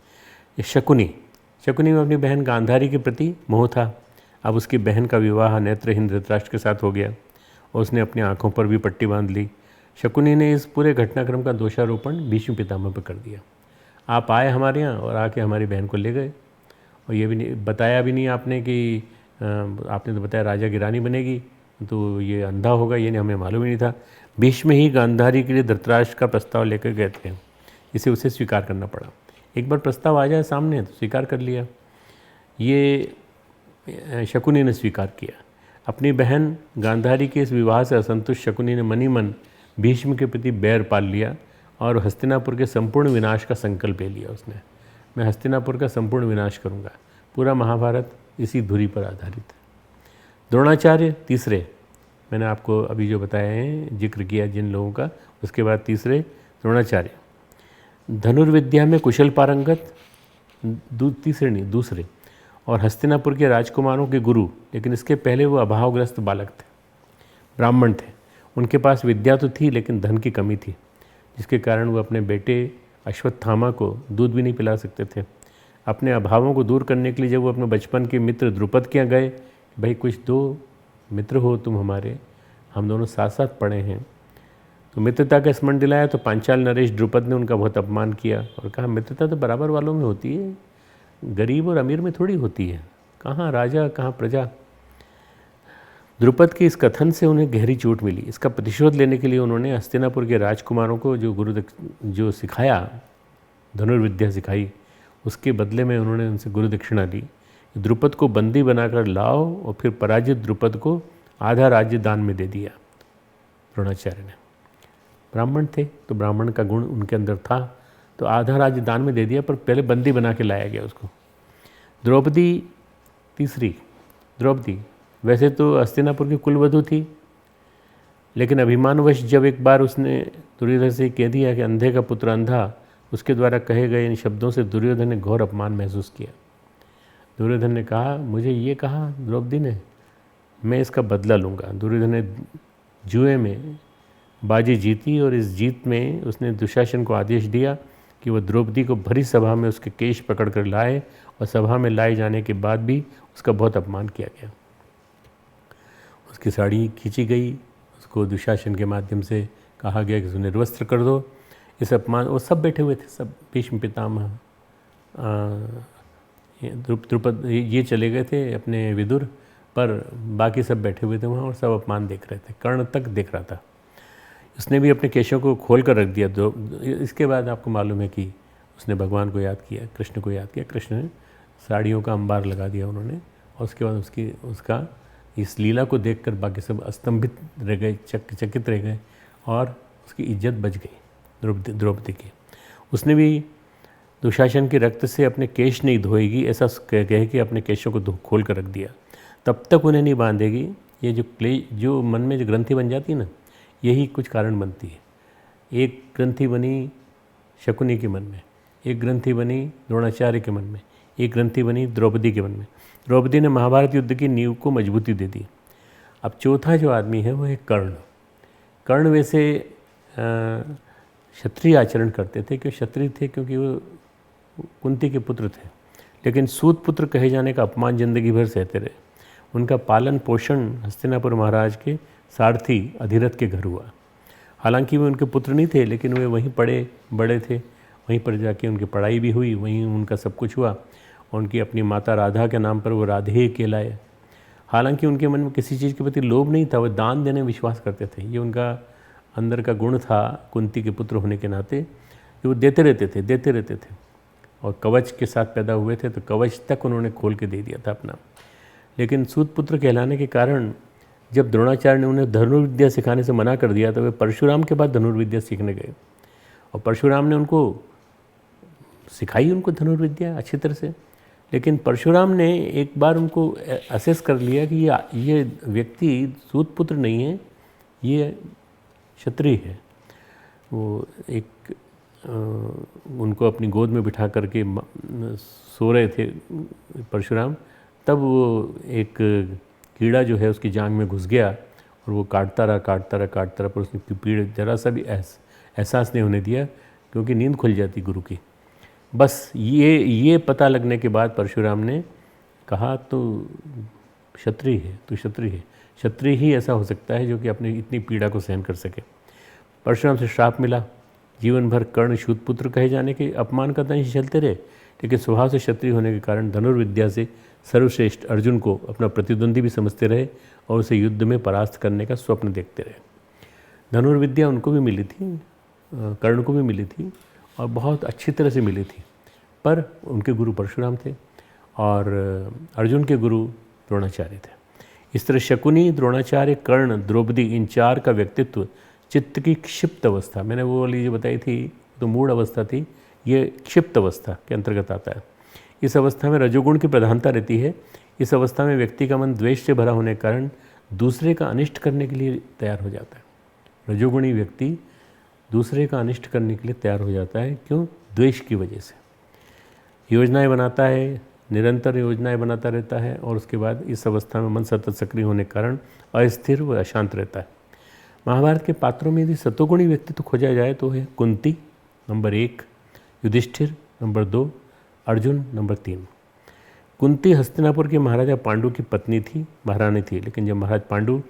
ये शकुनी में अपनी बहन गांधारी के प्रति मोह था। अब उसकी बहन का विवाह नेत्रहीन धृतराष्ट्र के साथ हो गया और उसने अपनी आंखों पर भी पट्टी बांध ली। शकुनी ने इस पूरे घटनाक्रम का दोषारोपण भीष्म पितामह पर कर दिया। आप आए हमारे यहाँ और आके हमारी बहन को ले गए, और ये भी नहीं बताया भी नहीं आपने कि आपने तो बताया राजा की रानी बनेगी तो ये अंधा होगा, ये नहीं, हमें मालूम ही नहीं था। भीष्म ही गांधारी के लिए धृतराष्ट्र का प्रस्ताव लेकर गए थे, इसे उसे स्वीकार करना पड़ा। एक बार प्रस्ताव आ जाए सामने तो स्वीकार कर लिया। ये शकुनी ने स्वीकार किया। अपनी बहन गांधारी के इस विवाह से असंतुष्ट शकुनी ने मनी मन भीष्म के प्रति बैर पाल लिया और हस्तिनापुर के संपूर्ण विनाश का संकल्प ले लिया उसने। मैं हस्तिनापुर का संपूर्ण विनाश करूंगा। पूरा महाभारत इसी धुरी पर आधारित है। द्रोणाचार्य तीसरे मैंने आपको अभी जो बताया है, जिक्र किया जिन लोगों का। उसके बाद तीसरे द्रोणाचार्य, धनुर्विद्या में कुशल पारंगत, तीसरे नहीं दूसरे, और हस्तिनापुर के राजकुमारों के गुरु, लेकिन इसके पहले वो अभावग्रस्त बालक थे, ब्राह्मण थे। उनके पास विद्या तो थी लेकिन धन की कमी थी, जिसके कारण वो अपने बेटे अश्वत्थामा को दूध भी नहीं पिला सकते थे। अपने अभावों को दूर करने के लिए जब वो अपने बचपन के मित्र द्रुपद के यहाँ गए, भाई कुछ दो, मित्र हो तुम हमारे, हम दोनों साथ साथ पढ़े हैं, तो मित्रता का स्मरण दिलाया। तो पांचाल नरेश द्रुपद ने उनका बहुत अपमान किया और कहा मित्रता तो बराबर वालों में होती है, गरीब और अमीर में थोड़ी होती है, कहाँ राजा कहाँ प्रजा। द्रुपद के इस कथन से उन्हें गहरी चोट मिली। इसका प्रतिशोध लेने के लिए उन्होंने हस्तिनापुर के राजकुमारों को जो सिखाया, धनुर्विद्या सिखाई, उसके बदले में उन्होंने उनसे गुरु दक्षिणा ली। द्रुपद को बंदी बनाकर लाओ, और फिर पराजित द्रुपद को आधा राज्य दान में दे दिया द्रोणाचार्य ने। ब्राह्मण थे तो ब्राह्मण का गुण उनके अंदर था, तो आधा राज्य दान में दे दिया, पर पहले बंदी बना के लाया गया उसको। द्रौपदी, तीसरी द्रौपदी वैसे तो हस्तिनापुर की कुलवधू थी, लेकिन अभिमानवश जब एक बार उसने दुर्योधन से कह दिया कि अंधे का पुत्र अंधा, उसके द्वारा कहे गए इन शब्दों से दुर्योधन ने घोर अपमान महसूस किया। दुर्योधन ने कहा, मुझे ये कहा द्रौपदी ने, मैं इसका बदला लूँगा। दुर्योधन ने जुए में बाजी जीती, और इस जीत में उसने दुशासन को आदेश दिया कि वह द्रौपदी को भरी सभा में उसके केश पकड़ कर लाए, और सभा में लाए जाने के बाद भी उसका बहुत अपमान किया गया। उसकी साड़ी खींची गई, उसको दुशासन के माध्यम से कहा गया कि उसे निर्वस्त्र कर दो। इस अपमान, वो सब बैठे हुए थे, सब भीष्म पितामह, द्रुपद, ये चले गए थे अपने विदुर, पर बाकी सब बैठे हुए थे वहाँ और सब अपमान देख रहे थे, कर्ण तक देख रहा था। उसने भी अपने केशों को खोल कर रख दिया। इसके बाद आपको मालूम है कि उसने भगवान को याद किया, कृष्ण को याद किया। कृष्ण ने साड़ियों का अंबार लगा दिया उन्होंने, और उसके बाद उसका इस लीला को देखकर बाकी सब अस्तंभित रह गए, चकित रह गए, और उसकी इज्जत बच गई द्रौपदी की। उसने भी दुशासन के रक्त से अपने केश नहीं धोएगी ऐसा कह के अपने केशों को खोल कर रख दिया। तब तक उन्हें नहीं बांधेगी। ये जो मन में जो ग्रंथि बन जाती है ना, यही कुछ कारण बनती है। एक ग्रंथि बनी शकुनी के मन में, एक ग्रंथि बनी द्रोणाचार्य के मन में, एक ग्रंथि बनी द्रौपदी के मन में। द्रौपदी ने महाभारत युद्ध की नींव को मजबूती दे दी। अब चौथा जो आदमी है वो है कर्ण। कर्ण वैसे क्षत्रिय आचरण करते थे, क्यों क्षत्रिय थे, क्योंकि वो कुंती के पुत्र थे, लेकिन सूत पुत्र कहे जाने का अपमान जिंदगी भर सहते रहे। उनका पालन पोषण हस्तिनापुर महाराज के सारथी अधिरथ के घर हुआ। हालांकि वे उनके पुत्र नहीं थे, लेकिन वे वहीं पढ़े बड़े थे, वहीं पर जाके उनकी पढ़ाई भी हुई, वहीं उनका सब कुछ हुआ। उनकी अपनी माता राधा के नाम पर वो राधे कहलाए। हालांकि उनके मन में किसी चीज़ के प्रति लोभ नहीं था, वो दान देने में विश्वास करते थे। ये उनका अंदर का गुण था कुंती के पुत्र होने के नाते, कि वो देते रहते थे। और कवच के साथ पैदा हुए थे, तो कवच तक उन्होंने खोल के दे दिया था अपना। लेकिन सूत पुत्र कहलाने के कारण जब द्रोणाचार्य ने उन्हें धनुर्विद्या सिखाने से मना कर दिया, तो वे परशुराम के बाद धनुर्विद्या सीखने गए, और परशुराम ने उनको सिखाई, उनको धनुर्विद्या अच्छी तरह से। लेकिन परशुराम ने एक बार उनको असेस कर लिया कि ये व्यक्ति सूत पुत्र नहीं है, ये क्षत्रिय है। वो एक उनको अपनी गोद में बिठा करके सो रहे थे परशुराम, तब वो एक कीड़ा जो है उसकी जांघ में घुस गया, और वो काटता रहा, पर उसकी पीड़ जरा सा भी एहसास नहीं होने दिया, क्योंकि नींद खुल जाती गुरु की। बस ये पता लगने के बाद परशुराम ने कहा, तो क्षत्रिय है, तो क्षत्रिय है, क्षत्रिय ही ऐसा हो सकता है जो कि अपनी इतनी पीड़ा को सहन कर सके। परशुराम से श्राप मिला। जीवन भर कर्ण शूद्रपुत्र कहे जाने के अपमान का दंश चलते रहे, लेकिन स्वभाव से क्षत्रिय होने के कारण धनुर्विद्या से सर्वश्रेष्ठ अर्जुन को अपना प्रतिद्वंदी भी समझते रहे, और उसे युद्ध में परास्त करने का स्वप्न देखते रहे। धनुर्विद्या उनको भी मिली थी, कर्ण को भी मिली थी, और बहुत अच्छी तरह से मिली थी, पर उनके गुरु परशुराम थे और अर्जुन के गुरु द्रोणाचार्य थे। इस तरह शकुनी, द्रोणाचार्य, कर्ण, द्रौपदी, इन चार का व्यक्तित्व चित्त की क्षिप्त अवस्था, मैंने वो वाली जो बताई थी तो मूढ़ अवस्था थी, ये क्षिप्त अवस्था के अंतर्गत आता है। इस अवस्था में रजोगुण की प्रधानता रहती है। इस अवस्था में व्यक्ति का मन द्वेष से भरा होने के कारण दूसरे का अनिष्ट करने के लिए तैयार हो जाता है। रजोगुणी व्यक्ति दूसरे का अनिष्ट करने के लिए तैयार हो जाता है। क्यों? द्वेष की वजह से। योजनाएं बनाता है, निरंतर योजनाएं बनाता रहता है और उसके बाद इस अवस्था में मन सतत सक्रिय होने के कारण अस्थिर व अशांत रहता है। महाभारत के पात्रों में यदि सतोगुणी व्यक्ति तो खोजा जाए तो है Kunti number 1, Yudhishthir number 2, Arjun number 3। Kunti Hastinapur के महाराजा पांडु की पत्नी थी, महारानी थी, लेकिन जब महाराज पांडु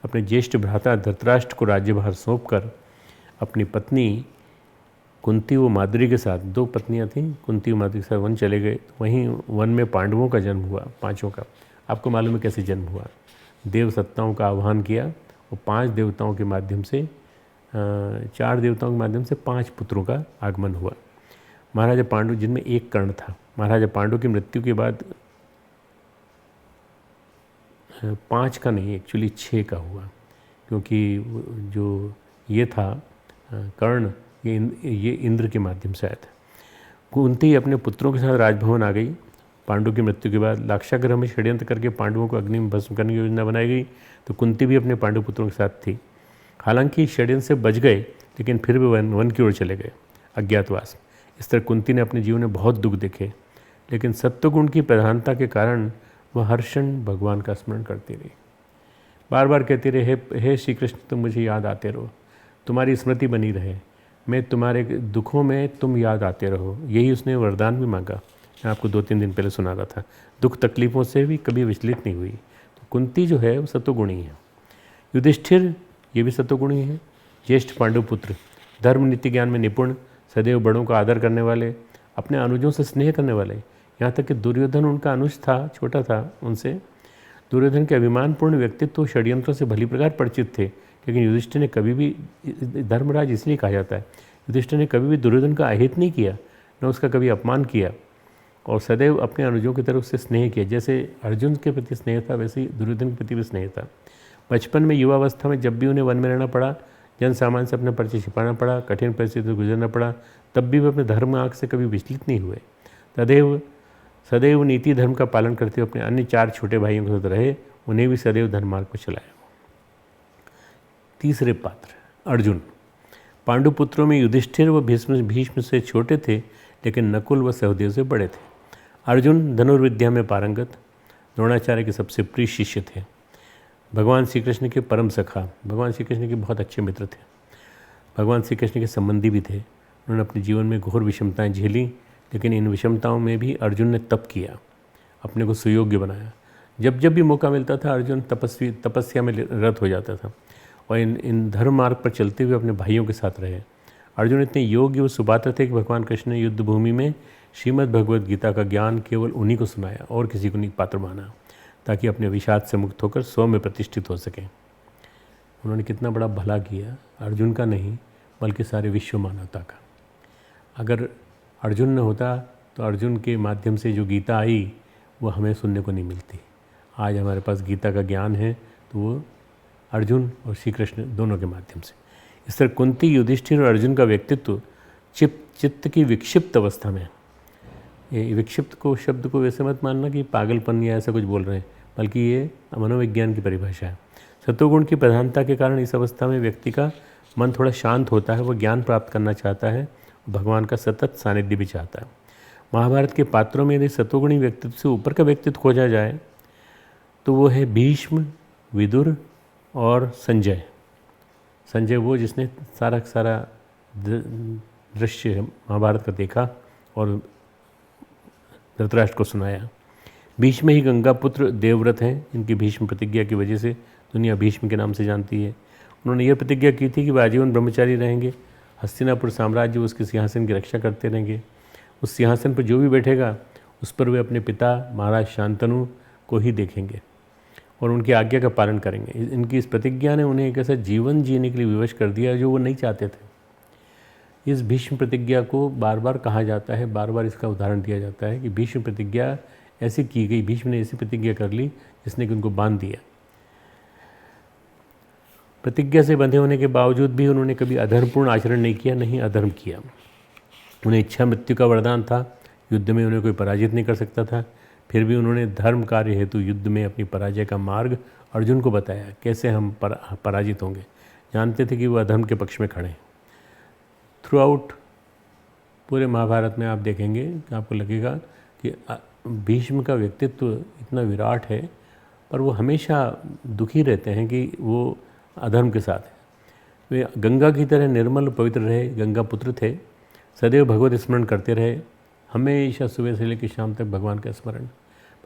अपने ज्येष्ठ भ्राता धृतराष्ट्र को राज्यभार सौंपकर अपनी पत्नी कुंती व माद्री के साथ, 2 पत्नियां थीं, कुंती व माद्री के साथ वन चले गए। तो वहीं वन में पांडवों का जन्म हुआ, 5 का। आपको मालूम है कैसे जन्म हुआ? देव सत्ताओं का आह्वान किया और 5 देवताओं के माध्यम से 4 देवताओं के माध्यम से 5 पुत्रों का आगमन हुआ। महाराजा पांडु, जिनमें 1 कर्ण था। महाराजा पांडु की मृत्यु के बाद 5 का नहीं, एक्चुअली 6 का हुआ, क्योंकि जो ये था कर्ण, ये इंद्र के माध्यम से आया था। कुंती अपने पुत्रों के साथ राजभवन आ गई। पांडु की मृत्यु के बाद लाक्षागृह में षड्यंत्र करके पांडवों को अग्नि में भस्म करने की योजना बनाई गई, तो कुंती भी अपने पांडु पुत्रों के साथ थी। हालांकि षड्यंत्र से बच गए, लेकिन फिर भी वन की ओर चले गए, अज्ञातवास। इस तरह कुंती ने अपने जीवन में बहुत दुख देखे, लेकिन सत्वगुण की प्रधानता के कारण वह हर क्षण भगवान का स्मरण करती रही। बार बार कहती रहे, हे श्री कृष्ण, तुम मुझे याद आते रहो, तुम्हारी स्मृति बनी रहे, मैं तुम्हारे दुखों में तुम याद आते रहो। यही उसने वरदान भी मांगा। मैं आपको 2-3 दिन पहले सुना रहा था। दुख तकलीफ़ों से भी कभी विचलित नहीं हुई। तो कुंती जो है वो सत्वगुणी है। युधिष्ठिर ये भी सत्वगुणी है, ज्येष्ठ पांडुपुत्र, धर्म नीति ज्ञान में निपुण, सदैव बड़ों का आदर करने वाले, अपने अनुजों से स्नेह करने वाले। यहाँ तक कि दुर्योधन उनका अनुज था, छोटा था उनसे। दुर्योधन के अभिमानपूर्ण व्यक्तित्व षड्यंत्रों से भली प्रकार परिचित थे, लेकिन युधिष्ठिर ने कभी भी, धर्मराज इसलिए कहा जाता है, युधिष्ठिर ने कभी भी दुर्योधन का अहित नहीं किया, न उसका कभी अपमान किया, और सदैव अपने अनुजों की तरफ उससे स्नेह किया। जैसे अर्जुन के प्रति स्नेह था, वैसे ही दुर्योधन के प्रति भी स्नेह था। बचपन में, युवावस्था में जब भी उन्हें वन में रहना पड़ा, जन सामान्य से अपना परिचय छिपाना पड़ा, कठिन परिस्थिति से गुजरना पड़ा, तब भी वे अपने धर्म आँख से कभी विचलित नहीं हुए। सदैव नीति धर्म का पालन करते हुए अपने अन्य 4 छोटे भाइयों के साथ रहे, उन्हें भी सदैव धर्म मार्ग पर चलाया। तीसरे पात्र अर्जुन। पांडुपुत्रों में युधिष्ठिर व भीष्म से छोटे थे, लेकिन नकुल व सहदेव से बड़े थे। अर्जुन धनुर्विद्या में पारंगत, द्रोणाचार्य के सबसे प्रिय शिष्य थे, भगवान श्री कृष्ण के परम सखा, भगवान श्री कृष्ण के बहुत अच्छे मित्र थे, भगवान श्री कृष्ण के संबंधी भी थे। उन्होंने अपने जीवन में घोर विषमताएं झेली, लेकिन इन विषमताओं में भी अर्जुन ने तप किया, अपने को सुयोग्य बनाया। जब जब भी मौका मिलता था, अर्जुन तपस्या में रत हो जाता था और इन धर्म मार्ग पर चलते हुए अपने भाइयों के साथ रहे। अर्जुन इतने योग्य व सुपात्र थे कि भगवान कृष्ण ने युद्ध भूमि में श्रीमद् भगवद गीता का ज्ञान केवल उन्हीं को सुनाया और किसी को नहीं पात्र माना, ताकि अपने विषाद से मुक्त होकर स्व में प्रतिष्ठित हो सकें। उन्होंने कितना बड़ा भला किया, अर्जुन का नहीं बल्कि सारे विश्व मानवता का। अगर अर्जुन न होता तो अर्जुन के माध्यम से जो गीता आई वो हमें सुनने को नहीं मिलती। आज हमारे पास गीता का ज्ञान है तो वो अर्जुन और श्री कृष्ण दोनों के माध्यम से। इस तरह कुंती, युधिष्ठिर और अर्जुन का व्यक्तित्व चित्त की विक्षिप्त अवस्था में, ये विक्षिप्त को शब्द को वैसे मत मानना कि पागलपन या ऐसा कुछ बोल रहे हैं, बल्कि ये मनोविज्ञान की परिभाषा है। सत्वगुण की प्रधानता के कारण इस अवस्था में व्यक्ति का मन थोड़ा शांत होता है, वह ज्ञान प्राप्त करना चाहता है, भगवान का सतत सानिध्य भी चाहता है। महाभारत के पात्रों में यदि सत्वगुणी व्यक्तित्व से ऊपर का व्यक्तित्व खोजा जाए तो वो है भीष्म, विदुर और संजय। संजय वो जिसने सारा दृश्य महाभारत का देखा और धृतराष्ट्र को सुनाया। भीष्म ही गंगापुत्र देवव्रत हैं। इनकी भीष्म प्रतिज्ञा की वजह से दुनिया भीष्म के नाम से जानती है। उन्होंने यह प्रतिज्ञा की थी कि वे आजीवन ब्रह्मचारी रहेंगे, हस्तिनापुर साम्राज्य उसके सिंहासन की रक्षा करते रहेंगे। उस सिंहासन पर जो भी बैठेगा उस पर वे अपने पिता महाराज शांतनु को ही देखेंगे और उनकी आज्ञा का पालन करेंगे। इनकी इस प्रतिज्ञा ने उन्हें एक ऐसा जीवन जीने के लिए विवश कर दिया जो वो नहीं चाहते थे। इस भीष्म प्रतिज्ञा को बार बार कहा जाता है, बार बार इसका उदाहरण दिया जाता है कि भीष्म प्रतिज्ञा ऐसी की गई, भीष्म ने ऐसी प्रतिज्ञा कर ली जिसने कि उनको बांध दिया। प्रतिज्ञा से बंधे होने के बावजूद भी उन्होंने कभी अधर्मपूर्ण आचरण नहीं किया, नहीं अधर्म किया। उन्हें इच्छा मृत्यु का वरदान था, युद्ध में उन्हें कोई पराजित नहीं कर सकता था, फिर भी उन्होंने धर्म कार्य हेतु युद्ध में अपनी पराजय का मार्ग अर्जुन को बताया कैसे हम पराजित होंगे। जानते थे कि वो अधर्म के पक्ष में खड़े हैं। थ्रू आउट पूरे महाभारत में आप देखेंगे कि आपको लगेगा कि भीष्म का व्यक्तित्व इतना विराट है, पर वो हमेशा दुखी रहते हैं कि वो अधर्म के साथ है। वे गंगा की तरह निर्मल पवित्र रहे, गंगा पुत्र थे, सदैव भगवत स्मरण करते रहे, हमेशा सुबह से लेकर शाम तक भगवान का स्मरण।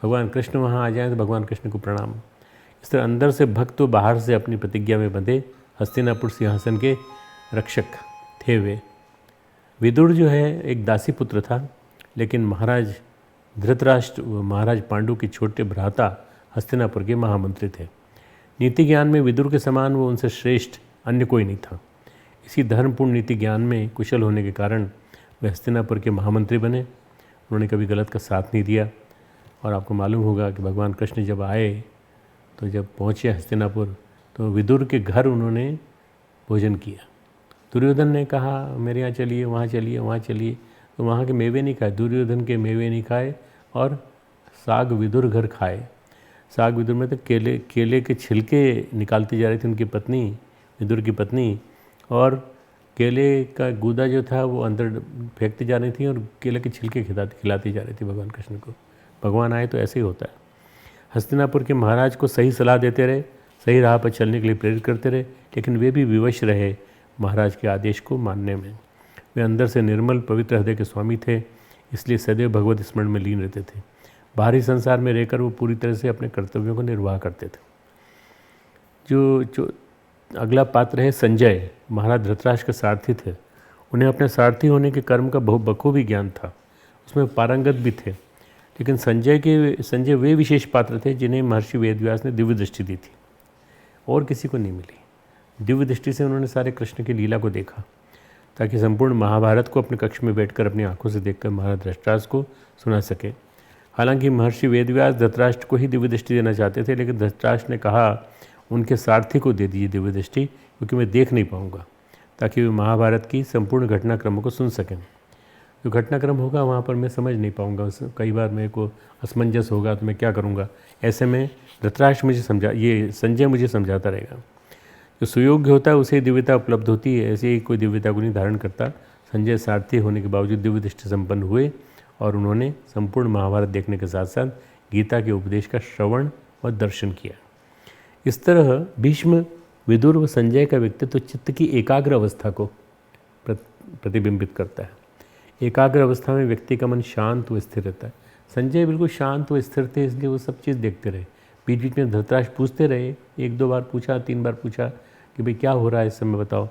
भगवान कृष्ण वहाँ आ जाएं तो भगवान कृष्ण को प्रणाम। इस तरह अंदर से भक्त, बाहर से अपनी प्रतिज्ञा में बंधे हस्तिनापुर सिंहासन के रक्षक थे वे। विदुर जो है एक दासी पुत्र था, लेकिन महाराज धृतराष्ट्र महाराज पांडु के छोटे भ्राता हस्तिनापुर के महामंत्री थे। नीति ज्ञान में विदुर के समान वो उनसे श्रेष्ठ अन्य कोई नहीं था। इसी धर्मपूर्ण नीति ज्ञान में कुशल होने के कारण वे हस्तिनापुर के महामंत्री बने। उन्होंने कभी गलत का साथ नहीं दिया। और आपको मालूम होगा कि भगवान कृष्ण जब आए तो जब पहुँचे हस्तिनापुर तो विदुर के घर उन्होंने भोजन किया। दुर्योधन ने कहा मेरे यहाँ चलिए, वहाँ चलिए, वहाँ चलिए, तो वहाँ के मेवे नहीं खाए, दुर्योधन के मेवे नहीं खाए और साग विदुर घर खाए। साग विदुर में तो केले के छिलके निकालती जा रही थी उनकी पत्नी, विदुर की पत्नी, और केले का गूदा जो था वो अंदर फेंकती जा रही थी और केले के छिलके खिलाती जा रही थी भगवान कृष्ण को। भगवान आए तो ऐसे ही होता है। हस्तिनापुर के महाराज को सही सलाह देते रहे, सही राह पर चलने के लिए प्रेरित करते रहे, लेकिन वे भी विवश रहे महाराज के आदेश को मानने में। वे अंदर से निर्मल पवित्र हृदय के स्वामी थे, इसलिए सदैव भगवत स्मरण में लीन रहते थे। बाहरी संसार में रहकर वो पूरी तरह से अपने कर्तव्यों को निर्वाह करते थे। जो अगला पात्र है संजय, महाराज धृतराष्ट्र के सारथी थे। उन्हें अपने सारथी होने के कर्म का बखूबी ज्ञान था, उसमें पारंगत भी थे। लेकिन संजय वे विशेष पात्र थे जिन्हें महर्षि वेदव्यास ने दिव्य दृष्टि दी थी, और किसी को नहीं मिली। दिव्य दृष्टि से उन्होंने सारे कृष्ण की लीला को देखा, ताकि संपूर्ण महाभारत को अपने कक्ष में बैठकर अपनी आंखों से देखकर महाराज धृतराष्ट्र को सुना सके। हालांकि महर्षि वेदव्यास धृतराष्ट्र को ही दिव्य दृष्टि देना चाहते थे, लेकिन धृतराष्ट्र ने कहा उनके सारथी को दे दीजिए दिव्य दृष्टि, क्योंकि मैं देख नहीं पाऊँगा, ताकि वे महाभारत की संपूर्ण घटनाक्रमों को सुन सकें। जो घटनाक्रम होगा वहाँ पर मैं समझ नहीं पाऊँगा, कई बार मेरे को असमंजस होगा तो मैं क्या करूँगा। ऐसे में धृतराष्ट्र मुझे संजय मुझे समझाता रहेगा। जो सुयोग्य होता है उसे दिव्यता उपलब्ध होती है, ऐसे ही कोई दिव्यता को नहीं धारण करता। संजय सारथी होने के बावजूद दिव्य दृष्टि संपन्न हुए और उन्होंने संपूर्ण महाभारत देखने के साथ साथ गीता के उपदेश का श्रवण और दर्शन किया। इस तरह भीष्म, विदुर व संजय का व्यक्तित्व चित्त की एकाग्र अवस्था को प्रतिबिंबित करता है। एकाग्र अवस्था में व्यक्ति का मन शांत व स्थिर रहता है। संजय बिल्कुल शांत व स्थिर थे, इसलिए वो सब चीज़ देखते रहे। बीच बीच में धृतराष्ट्र पूछते रहे, 1-2 बार पूछा, 3 बार पूछा कि भाई क्या हो रहा है इस समय बताओ।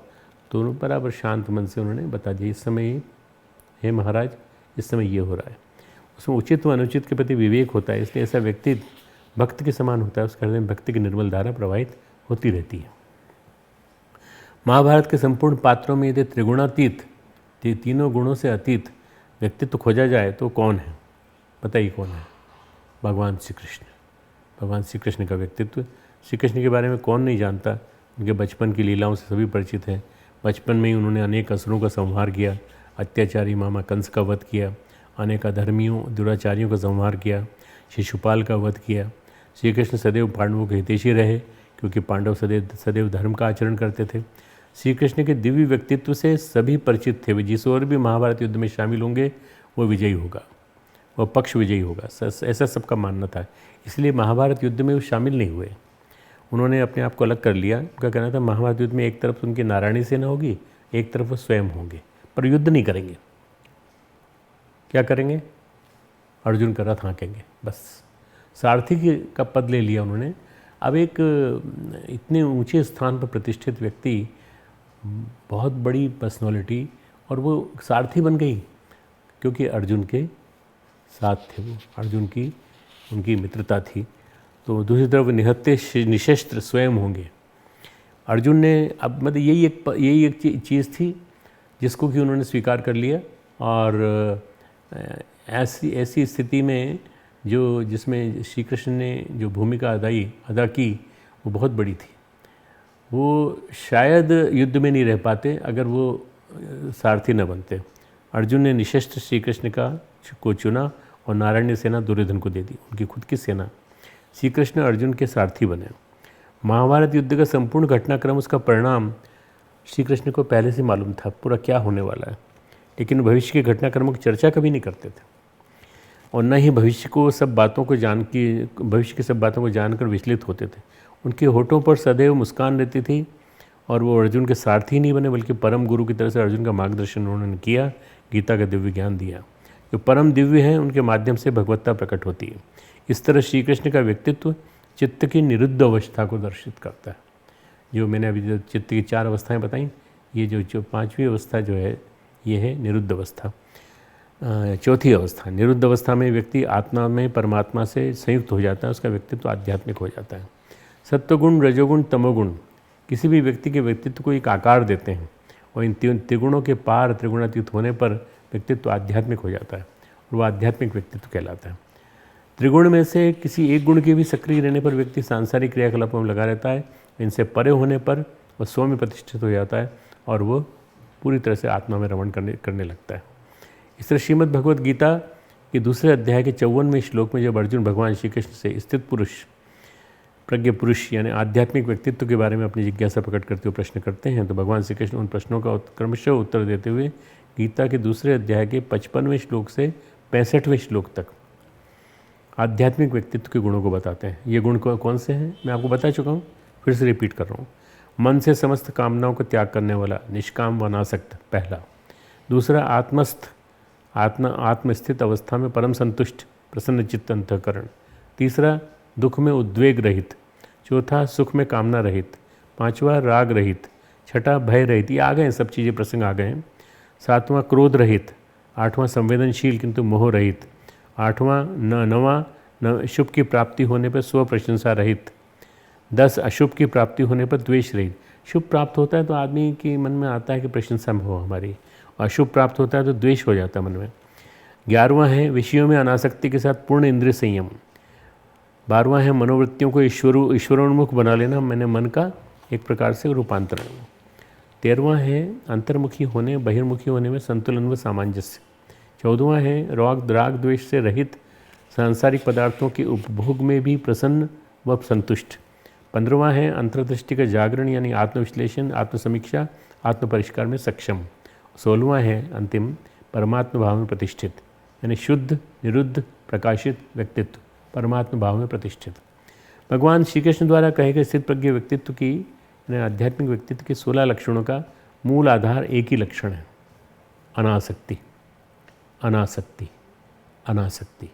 तो बराबर शांत मन से उन्होंने बता दिया, इस समय हे महाराज इस समय ये हो रहा है। उसमें उचित व अनुचित के प्रति विवेक होता है, इसलिए ऐसा व्यक्ति भक्त के समान होता है। उसके हृदय में भक्ति की निर्मल धारा प्रवाहित होती रहती है। महाभारत के संपूर्ण पात्रों में यदि त्रिगुणातीत, तीनों गुणों से अतीत व्यक्तित्व खोजा जाए तो कौन है? बताइए कौन है? भगवान श्री कृष्ण। भगवान श्री कृष्ण का व्यक्तित्व, श्री कृष्ण के बारे में कौन नहीं जानता। उनके बचपन की लीलाओं से सभी परिचित हैं। बचपन में ही उन्होंने अनेक असुरों का संहार किया, अत्याचारी मामा कंस का वध किया, अनेक अधर्मियों दुराचारियों का संहार किया, शिशुपाल का वध किया। श्री कृष्ण सदैव पांडवों के हितैषी रहे, क्योंकि पांडव सदैव धर्म का आचरण करते थे। श्री कृष्ण के दिव्य व्यक्तित्व से सभी परिचित थे। वे जिस ओर भी महाभारत युद्ध में शामिल होंगे वो विजयी होगा, वह पक्ष विजयी होगा, ऐसा सबका मानना था। इसलिए महाभारत युद्ध में वो शामिल नहीं हुए। उन्होंने अपने आप को अलग कर लिया। उनका कहना था महाभारत युद्ध में एक तरफ उनकी नारायणी सेना होगी, एक तरफ वो स्वयं होंगे, पर युद्ध नहीं करेंगे। क्या करेंगे? अर्जुन का रथ हाँकेंगे, बस। सारथी का पद ले लिया उन्होंने। अब एक इतने ऊंचे स्थान पर प्रतिष्ठित व्यक्ति, बहुत बड़ी पर्सनालिटी, और वो सारथी बन गई क्योंकि अर्जुन के साथ थे वो, अर्जुन की उनकी मित्रता थी। तो दूसरी तरफ निहत्ते निशस्त्र स्वयं होंगे। अर्जुन ने अब मतलब यही एक चीज़ थी जिसको कि उन्होंने स्वीकार कर लिया। और ऐसी स्थिति में जिसमें श्री कृष्ण ने जो भूमिका अदा की वो बहुत बड़ी थी। वो शायद युद्ध में नहीं रह पाते अगर वो सारथी न बनते। अर्जुन ने निशस्त्र श्री कृष्ण को चुना और नारायणी सेना दुर्योधन को दे दी, उनकी खुद की सेना। श्री कृष्ण अर्जुन के सारथी बने। महाभारत युद्ध का संपूर्ण घटनाक्रम, उसका परिणाम श्री कृष्ण को पहले से मालूम था पूरा क्या होने वाला है, लेकिन भविष्य के घटनाक्रमों की चर्चा कभी नहीं करते थे और न ही भविष्य की सब बातों को जानकर विचलित होते थे। उनके होठों पर सदैव मुस्कान रहती थी और वो अर्जुन के सारथी नहीं बने बल्कि परम गुरु की तरह से अर्जुन का मार्गदर्शन उन्होंने किया, गीता का दिव्य ज्ञान दिया। जो परम दिव्य हैं उनके माध्यम से भगवत्ता प्रकट होती है। इस तरह श्री कृष्ण का व्यक्तित्व चित्त की निरुद्ध अवस्था को दर्शित करता है। जो मैंने अभी जो चित्त की 4 अवस्थाएं बताई, ये जो 5वीं अवस्था जो है ये है निरुद्ध अवस्था। 4थी अवस्था, निरुद्ध अवस्था में व्यक्ति आत्मा में परमात्मा से संयुक्त हो जाता है, उसका व्यक्तित्व आध्यात्मिक हो जाता है। सत्वगुण, रजोगुण, तमोगुण किसी भी व्यक्ति के व्यक्तित्व को एक आकार देते हैं और इन त्रिगुणों के पार त्रिगुणातीत होने पर व्यक्तित्व आध्यात्मिक हो जाता है और वह आध्यात्मिक व्यक्तित्व कहलाता है। त्रिगुण में से किसी एक गुण के भी सक्रिय रहने पर व्यक्ति सांसारिक क्रियाकलापों में लगा रहता है, इनसे परे होने पर वह स्व में प्रतिष्ठित हो जाता है और वह पूरी तरह से आत्मा में रमण करने लगता है। इस तरह श्रीमद् भगवद गीता के दूसरे अध्याय के 54वें श्लोक में जब अर्जुन भगवान श्री कृष्ण से स्थित पुरुष, प्रज्ञ पुरुष यानी आध्यात्मिक व्यक्तित्व के बारे में अपनी जिज्ञासा प्रकट करते हुए प्रश्न करते हैं, तो भगवान श्री कृष्ण उन प्रश्नों का क्रमशः उत्तर देते हुए गीता के दूसरे अध्याय के 55वें श्लोक से 65वें श्लोक तक आध्यात्मिक व्यक्तित्व के गुणों को बताते हैं। ये गुण कौन से हैं मैं आपको बता चुका हूँ, फिर से रिपीट कर रहा हूँ। मन से समस्त कामनाओं को त्याग करने वाला, निष्काम व अनासक्त, पहला। दूसरा, आत्मस्थित अवस्था में परम संतुष्ट, प्रसन्न चित्त अंतःकरण। तीसरा, दुख में उद्वेग रहित। चौथा, सुख में कामना रहित। पांचवा, राग रहित। छठा, भय रहित। ये आ गए, सब चीज़ें प्रसंग आ गए हैं। सातवां, क्रोध रहित। आठवां, संवेदनशील किंतु मोह रहित। आठवां, नवा शुभ की प्राप्ति होने पर स्व प्रशंसा रहित। 10, अशुभ की प्राप्ति होने पर द्वेष रहित। शुभ प्राप्त होता है तो आदमी के मन में आता है कि प्रशंसा हो हमारी, अशुभ प्राप्त होता है तो द्वेष हो जाता है मन में। 11वां है विषयों में अनासक्ति के साथ पूर्ण इंद्रिय संयम। 12वां है मनोवृत्तियों को ईश्वरोन्मुख बना लेना, मैंने मन का एक प्रकार से रूपांतरण। 13वां है अंतर्मुखी होने बहिर्मुखी होने में संतुलन व सामंजस्य। 14वां है राग द्वेष से रहित, सांसारिक पदार्थों के उपभोग में भी प्रसन्न व संतुष्ट। 15वां है अंतर्दृष्टि का जागरण यानी आत्मविश्लेषण, आत्मसमीक्षा, आत्मपरिष्कार में सक्षम। 16वां है अंतिम परमात्मा भाव में प्रतिष्ठित यानी शुद्ध, निरुद्ध, प्रकाशित व्यक्तित्व, परमात्मा भाव में प्रतिष्ठित। भगवान श्री कृष्ण द्वारा कहे गए स्थित प्रज्ञ व्यक्तित्व की यानी आध्यात्मिक व्यक्तित्व के 16 लक्षणों का मूल आधार एक ही लक्षण है, अनासक्ति। अनासक्ति, अनासक्ति,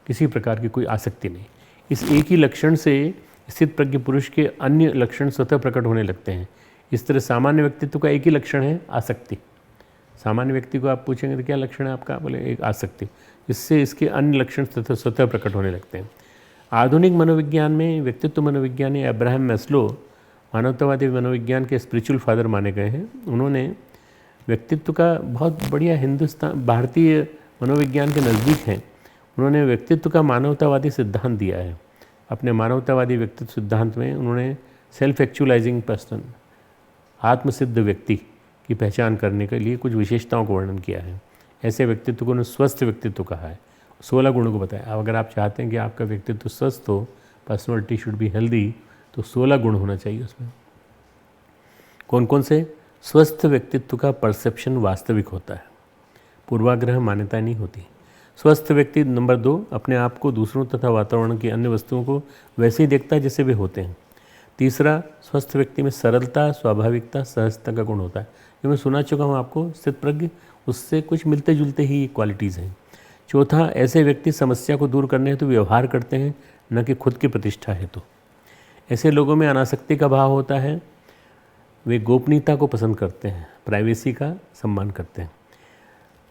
किसी प्रकार की कोई आसक्ति नहीं। इस एक ही लक्षण से स्थित प्रज्ञ पुरुष के अन्य लक्षण स्वतः प्रकट होने लगते हैं। इस तरह सामान्य व्यक्तित्व का एक ही लक्षण है, आसक्ति। सामान्य व्यक्ति को आप पूछेंगे तो क्या लक्षण है आपका, बोले एक आसक्ति। इससे इसके अन्य लक्षण स्वतः प्रकट होने लगते हैं। आधुनिक मनोविज्ञान में व्यक्तित्व मनोविज्ञानी अब्राहम मैस्लो मानवतावादी मनोविज्ञान के स्पिरिचुअल फादर माने गए हैं। उन्होंने व्यक्तित्व का बहुत बढ़िया भारतीय मनोविज्ञान के नज़दीक हैं। उन्होंने व्यक्तित्व का मानवतावादी सिद्धांत दिया है। अपने मानवतावादी व्यक्तित्व सिद्धांत में उन्होंने सेल्फ एक्चुअलाइजिंग पर्सन, आत्मसिद्ध व्यक्ति की पहचान करने के लिए कुछ विशेषताओं को वर्णन किया है। ऐसे व्यक्तित्व को उन्होंने स्वस्थ व्यक्तित्व कहा है। 16 गुणों को बताया। अब अगर आप चाहते हैं कि आपका व्यक्तित्व स्वस्थ हो, पर्सनैलिटी शुड बी हेल्दी, तो 16 गुण होना चाहिए उसमें। कौन कौन से? स्वस्थ व्यक्तित्व का परसेप्शन वास्तविक होता है, पूर्वाग्रह मान्यता नहीं होती। स्वस्थ व्यक्ति नंबर 2 अपने आप को दूसरों तथा वातावरण की अन्य वस्तुओं को वैसे ही देखता है जैसे वे होते हैं। तीसरा, स्वस्थ व्यक्ति में सरलता, स्वाभाविकता, सहजता का गुण होता है। जो मैं सुना चुका हूँ आपको, स्थित प्रज्ञ उससे कुछ मिलते जुलते ही क्वालिटीज़ हैं। चौथा, ऐसे व्यक्ति समस्या को दूर करने हेतु व्यवहार करते हैं, न कि खुद की प्रतिष्ठा हेतु। ऐसे लोगों में अनासक्ति का भाव होता है। वे गोपनीयता को पसंद करते हैं, प्राइवेसी का सम्मान करते हैं।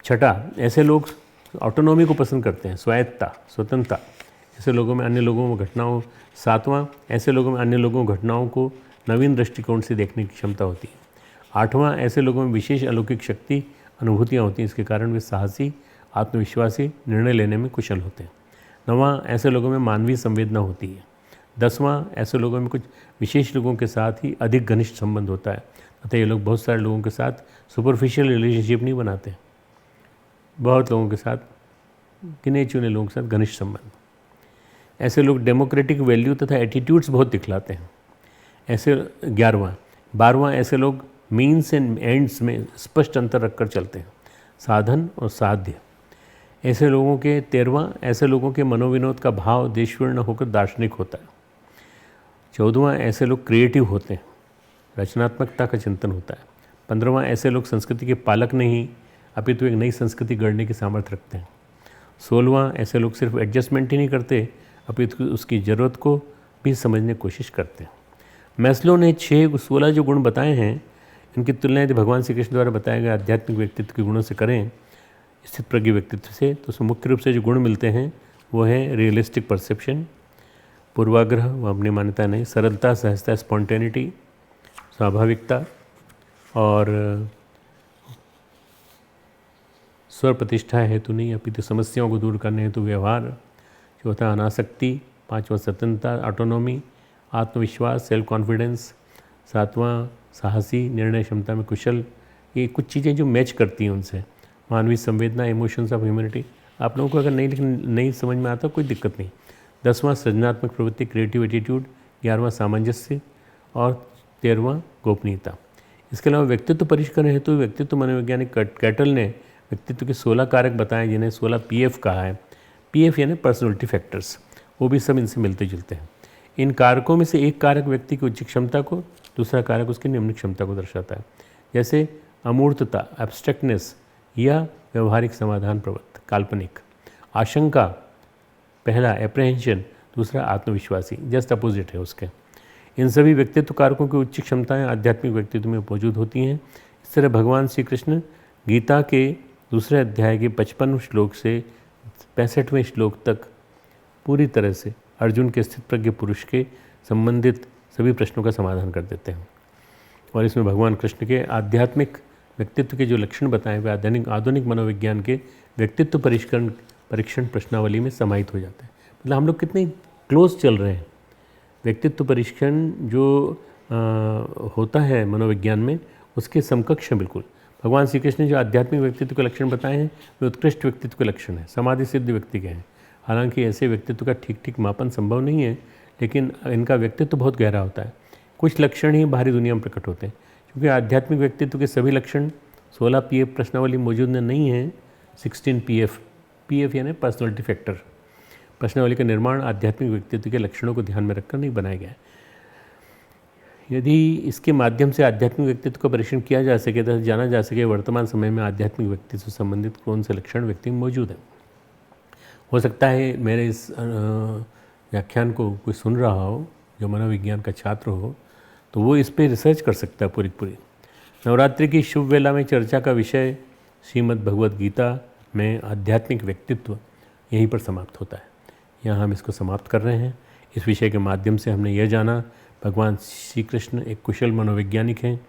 छठा, ऐसे लोग ऑटोनॉमी को पसंद करते हैं, स्वायत्तता, स्वतंत्रता। ऐसे लोगों में अन्य लोगों में घटनाओं। 7वां, ऐसे लोगों में अन्य लोगों घटनाओं को नवीन दृष्टिकोण से देखने की क्षमता होती है। 8वां, ऐसे लोगों में विशेष अलौकिक शक्ति, अनुभूतियाँ होती हैं, इसके कारण वे साहसी, आत्मविश्वासी, निर्णय लेने में कुशल होते हैं। 9वां, ऐसे लोगों में मानवीय संवेदना होती है। 10वां, ऐसे लोगों में कुछ विशेष लोगों के साथ ही अधिक घनिष्ठ संबंध होता है, अतः ये लोग बहुत सारे लोगों के साथ सुपरफिशियल रिलेशनशिप नहीं बनाते, बहुत लोगों के साथ, गिने चुने लोगों के साथ घनिष्ठ संबंध। ऐसे लोग डेमोक्रेटिक वैल्यू तथा एटीट्यूड्स बहुत दिखलाते हैं। ऐसे 11वां 12वां ऐसे लोग मीन्स एंड एंड्स में स्पष्ट अंतर रखकर चलते हैं, साधन और साध्य। ऐसे लोगों के 13वां ऐसे लोगों के मनोविनोद का भाव देशपूर्ण होकर दार्शनिक होता है। 14वां ऐसे लोग क्रिएटिव होते हैं, रचनात्मकता का चिंतन होता है। 15वां ऐसे लोग संस्कृति के पालक नहीं अपितु एक नई संस्कृति गढ़ने की सामर्थ्य रखते हैं। 16वां ऐसे लोग सिर्फ एडजस्टमेंट ही नहीं करते अपितु उसकी ज़रूरत को भी समझने की कोशिश करते हैं। मैस्लो ने 16 जो गुण बताए हैं, इनकी तुलना यदि भगवान श्री कृष्ण द्वारा बताए गए आध्यात्मिक व्यक्तित्व के गुणों से करें, स्थित प्रज्ञ व्यक्तित्व से, तो उसमें मुख्य रूप से जो गुण मिलते हैं वो है रियलिस्टिक परसेप्शन, पूर्वाग्रह व अपनी मान्यता नहीं, सरलता, सहजता, स्पॉन्टेनिटी, स्वाभाविकता और स्वर प्रतिष्ठा हेतु नहीं अपितु समस्याओं को दूर करने हेतु व्यवहार। चौथा अनासक्ति, 5वां स्वतंत्रता, ऑटोनॉमी, आत्मविश्वास, सेल्फ कॉन्फिडेंस। 7वां साहसी, निर्णय क्षमता में कुशल। ये कुछ चीज़ें जो मैच करती हैं उनसे। मानवीय संवेदना, इमोशंस ऑफ ह्यूमैनिटी। आप लोगों को अगर नहीं समझ में आता कोई दिक्कत नहीं। 10वां सृजनात्मक प्रवृत्ति, क्रिएटिव एटीट्यूड। 11वां सामंजस्य और 13वां गोपनीयता। इसके अलावा व्यक्तित्व परिष्करण हेतु व्यक्तित्व मनोवैज्ञानिक कैटल ने व्यक्तित्व के 16 कारक बताए, जिन्हें 16 PF कहा है। PF यानी पर्सनैलिटी फैक्टर्स, वो भी सब इनसे मिलते जुलते हैं। इन कारकों में से एक कारक व्यक्ति की उच्च क्षमता को, दूसरा कारक उसकी निम्न क्षमता को दर्शाता है। जैसे अमूर्तता, एब्स्ट्रैक्टनेस या व्यवहारिक समाधान प्रवृत्त, काल्पनिक। आशंका, पहला एप्रहेंशन, दूसरा आत्मविश्वासी, जस्ट अपोजिट है उसके। इन सभी व्यक्तित्व कारकों की उच्च क्षमताएं आध्यात्मिक व्यक्तित्व में मौजूद होती हैं। इस तरह भगवान श्री कृष्ण गीता के दूसरे अध्याय के 55 श्लोक से 65वें श्लोक तक पूरी तरह से अर्जुन के स्थित प्रज्ञ पुरुष के संबंधित सभी प्रश्नों का समाधान कर देते हैं। और इसमें भगवान कृष्ण के आध्यात्मिक व्यक्तित्व के जो लक्षण बताए हुए आधुनिक मनोविज्ञान के व्यक्तित्व परीक्षण प्रश्नावली में समाहित हो जाते हैं। मतलब हम लोग कितने क्लोज चल रहे हैं। व्यक्तित्व परीक्षण जो होता है मनोविज्ञान में, उसके समकक्ष है बिल्कुल। भगवान श्री कृष्ण ने जो आध्यात्मिक व्यक्तित्व के लक्षण बताए हैं वे उत्कृष्ट व्यक्तित्व के लक्षण हैं, समाधि सिद्ध व्यक्ति के हैं। हालांकि ऐसे व्यक्तित्व का ठीक मापन संभव नहीं है, लेकिन इनका व्यक्तित्व बहुत गहरा होता है। कुछ लक्षण ही बाहरी दुनिया में प्रकट होते हैं। क्योंकि आध्यात्मिक व्यक्तित्व के सभी लक्षण 16 PF प्रश्नावली मौजूद नहीं है। 16 PF यानी पर्सनैलिटी फैक्टर। प्रश्नावली का निर्माण आध्यात्मिक व्यक्तित्व के लक्षणों को ध्यान में रखकर नहीं बनाया गया है। यदि इसके माध्यम से आध्यात्मिक व्यक्तित्व का परीक्षण किया जा सके तो जाना जा सके वर्तमान समय में आध्यात्मिक व्यक्तित्व से संबंधित कौन से लक्षण व्यक्ति में मौजूद हैं। हो सकता है मेरे इस व्याख्यान को कोई सुन रहा हो जो मनोविज्ञान का छात्र हो, तो वो इस पर रिसर्च कर सकता है पूरी। नवरात्रि की शुभ वेला में चर्चा का विषय श्रीमद् भगवद गीता में आध्यात्मिक व्यक्तित्व यहीं पर समाप्त होता है। यहाँ हम इसको समाप्त कर रहे हैं। इस विषय के माध्यम से हमने यह जाना भगवान श्री कृष्ण एक कुशल मनोवैज्ञानिक हैं,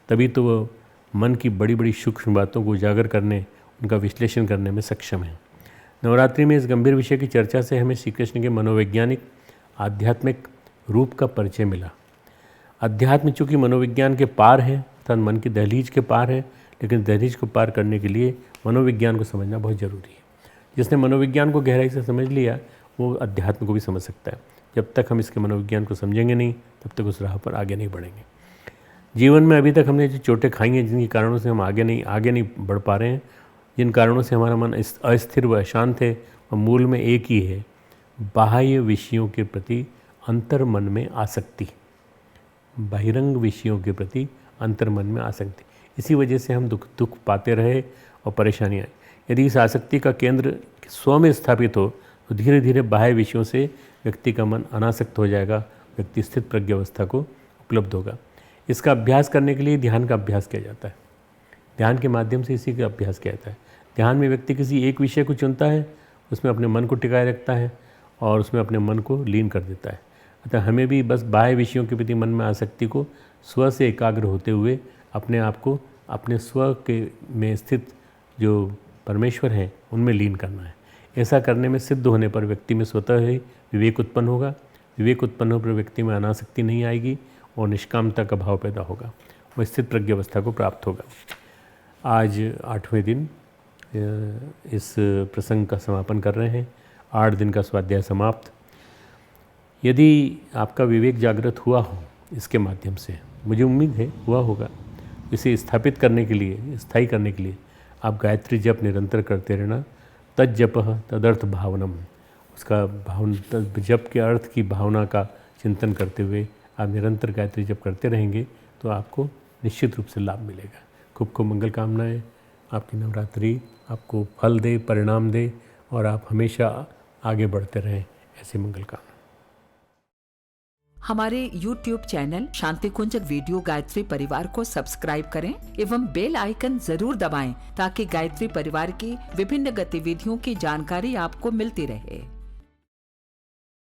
तभी तो वो मन की बड़ी सूक्ष्म बातों को उजागर करने, उनका विश्लेषण करने में सक्षम हैं। नवरात्रि में इस गंभीर विषय की चर्चा से हमें श्री कृष्ण के मनोवैज्ञानिक आध्यात्मिक रूप का परिचय मिला। अध्यात्म चूँकि मनोविज्ञान के पार है अर्थात मन की दहलीज के पार है, लेकिन दहलीज को पार करने के लिए मनोविज्ञान को समझना बहुत ज़रूरी है। जिसने मनोविज्ञान को गहराई से समझ लिया वो अध्यात्म को भी समझ सकता है। जब तक हम इसके मनोविज्ञान को समझेंगे नहीं, तब तक उस राह पर आगे नहीं बढ़ेंगे। जीवन में अभी तक हमने जो चोटें खाई हैं, जिनके कारणों से हम आगे नहीं बढ़ पा रहे हैं, जिन कारणों से हमारा मन अस्थिर व अशांत है, वह मूल में एक ही है, बाह्य विषयों के प्रति अंतर मन में आसक्ति। बहिरंग विषयों के प्रति अंतर मन में आसक्ति। इसी वजह से हम दुख पाते रहे और परेशानियाँ। यदि इस आसक्ति का केंद्र स्व में स्थापित हो तो धीरे धीरे बाह्य विषयों से व्यक्ति का मन अनासक्त हो जाएगा, व्यक्ति स्थित प्रज्ञ अवस्था को उपलब्ध होगा। इसका अभ्यास करने के लिए ध्यान का अभ्यास किया जाता है। ध्यान के माध्यम से इसी का अभ्यास किया जाता है। ध्यान में व्यक्ति किसी एक विषय को चुनता है, उसमें अपने मन को टिकाए रखता है और उसमें अपने मन को लीन कर देता है। अतः हमें भी बस बाह्य विषयों के प्रति मन में आसक्ति को स्व से एकाग्र होते हुए अपने आप को अपने स्व के में स्थित जो परमेश्वर हैं उनमें लीन करना है। ऐसा करने में सिद्ध होने पर व्यक्ति में स्वतः ही विवेक उत्पन्न होगा। विवेक उत्पन्न होने पर व्यक्ति में अनासक्ति नहीं आएगी और निष्कामता का भाव पैदा होगा, वह स्थित प्रज्ञ अवस्था को प्राप्त होगा। आज 8वें दिन इस प्रसंग का समापन कर रहे हैं। 8 दिन का स्वाध्याय समाप्त। यदि आपका विवेक जागृत हुआ हो इसके माध्यम से मुझे उम्मीद है हुआ होगा। इसे स्थापित करने के लिए, स्थायी करने के लिए आप गायत्री जप निरंतर करते रहना। तज्जपः तदर्थ भावनम, उसका जप के अर्थ की भावना का चिंतन करते हुए आप निरंतर गायत्री जप करते रहेंगे तो आपको निश्चित रूप से लाभ मिलेगा। खूब खूब मंगल कामनाएं। आपकी नवरात्रि आपको फल दे, परिणाम दे और आप हमेशा आगे बढ़ते रहें, ऐसे मंगल कामना। हमारे YouTube चैनल शांति कुंज वीडियो गायत्री परिवार को सब्सक्राइब करें एवं बेल आइकन जरूर दबाएं ताकि गायत्री परिवार की विभिन्न गतिविधियों की जानकारी आपको मिलती रहे।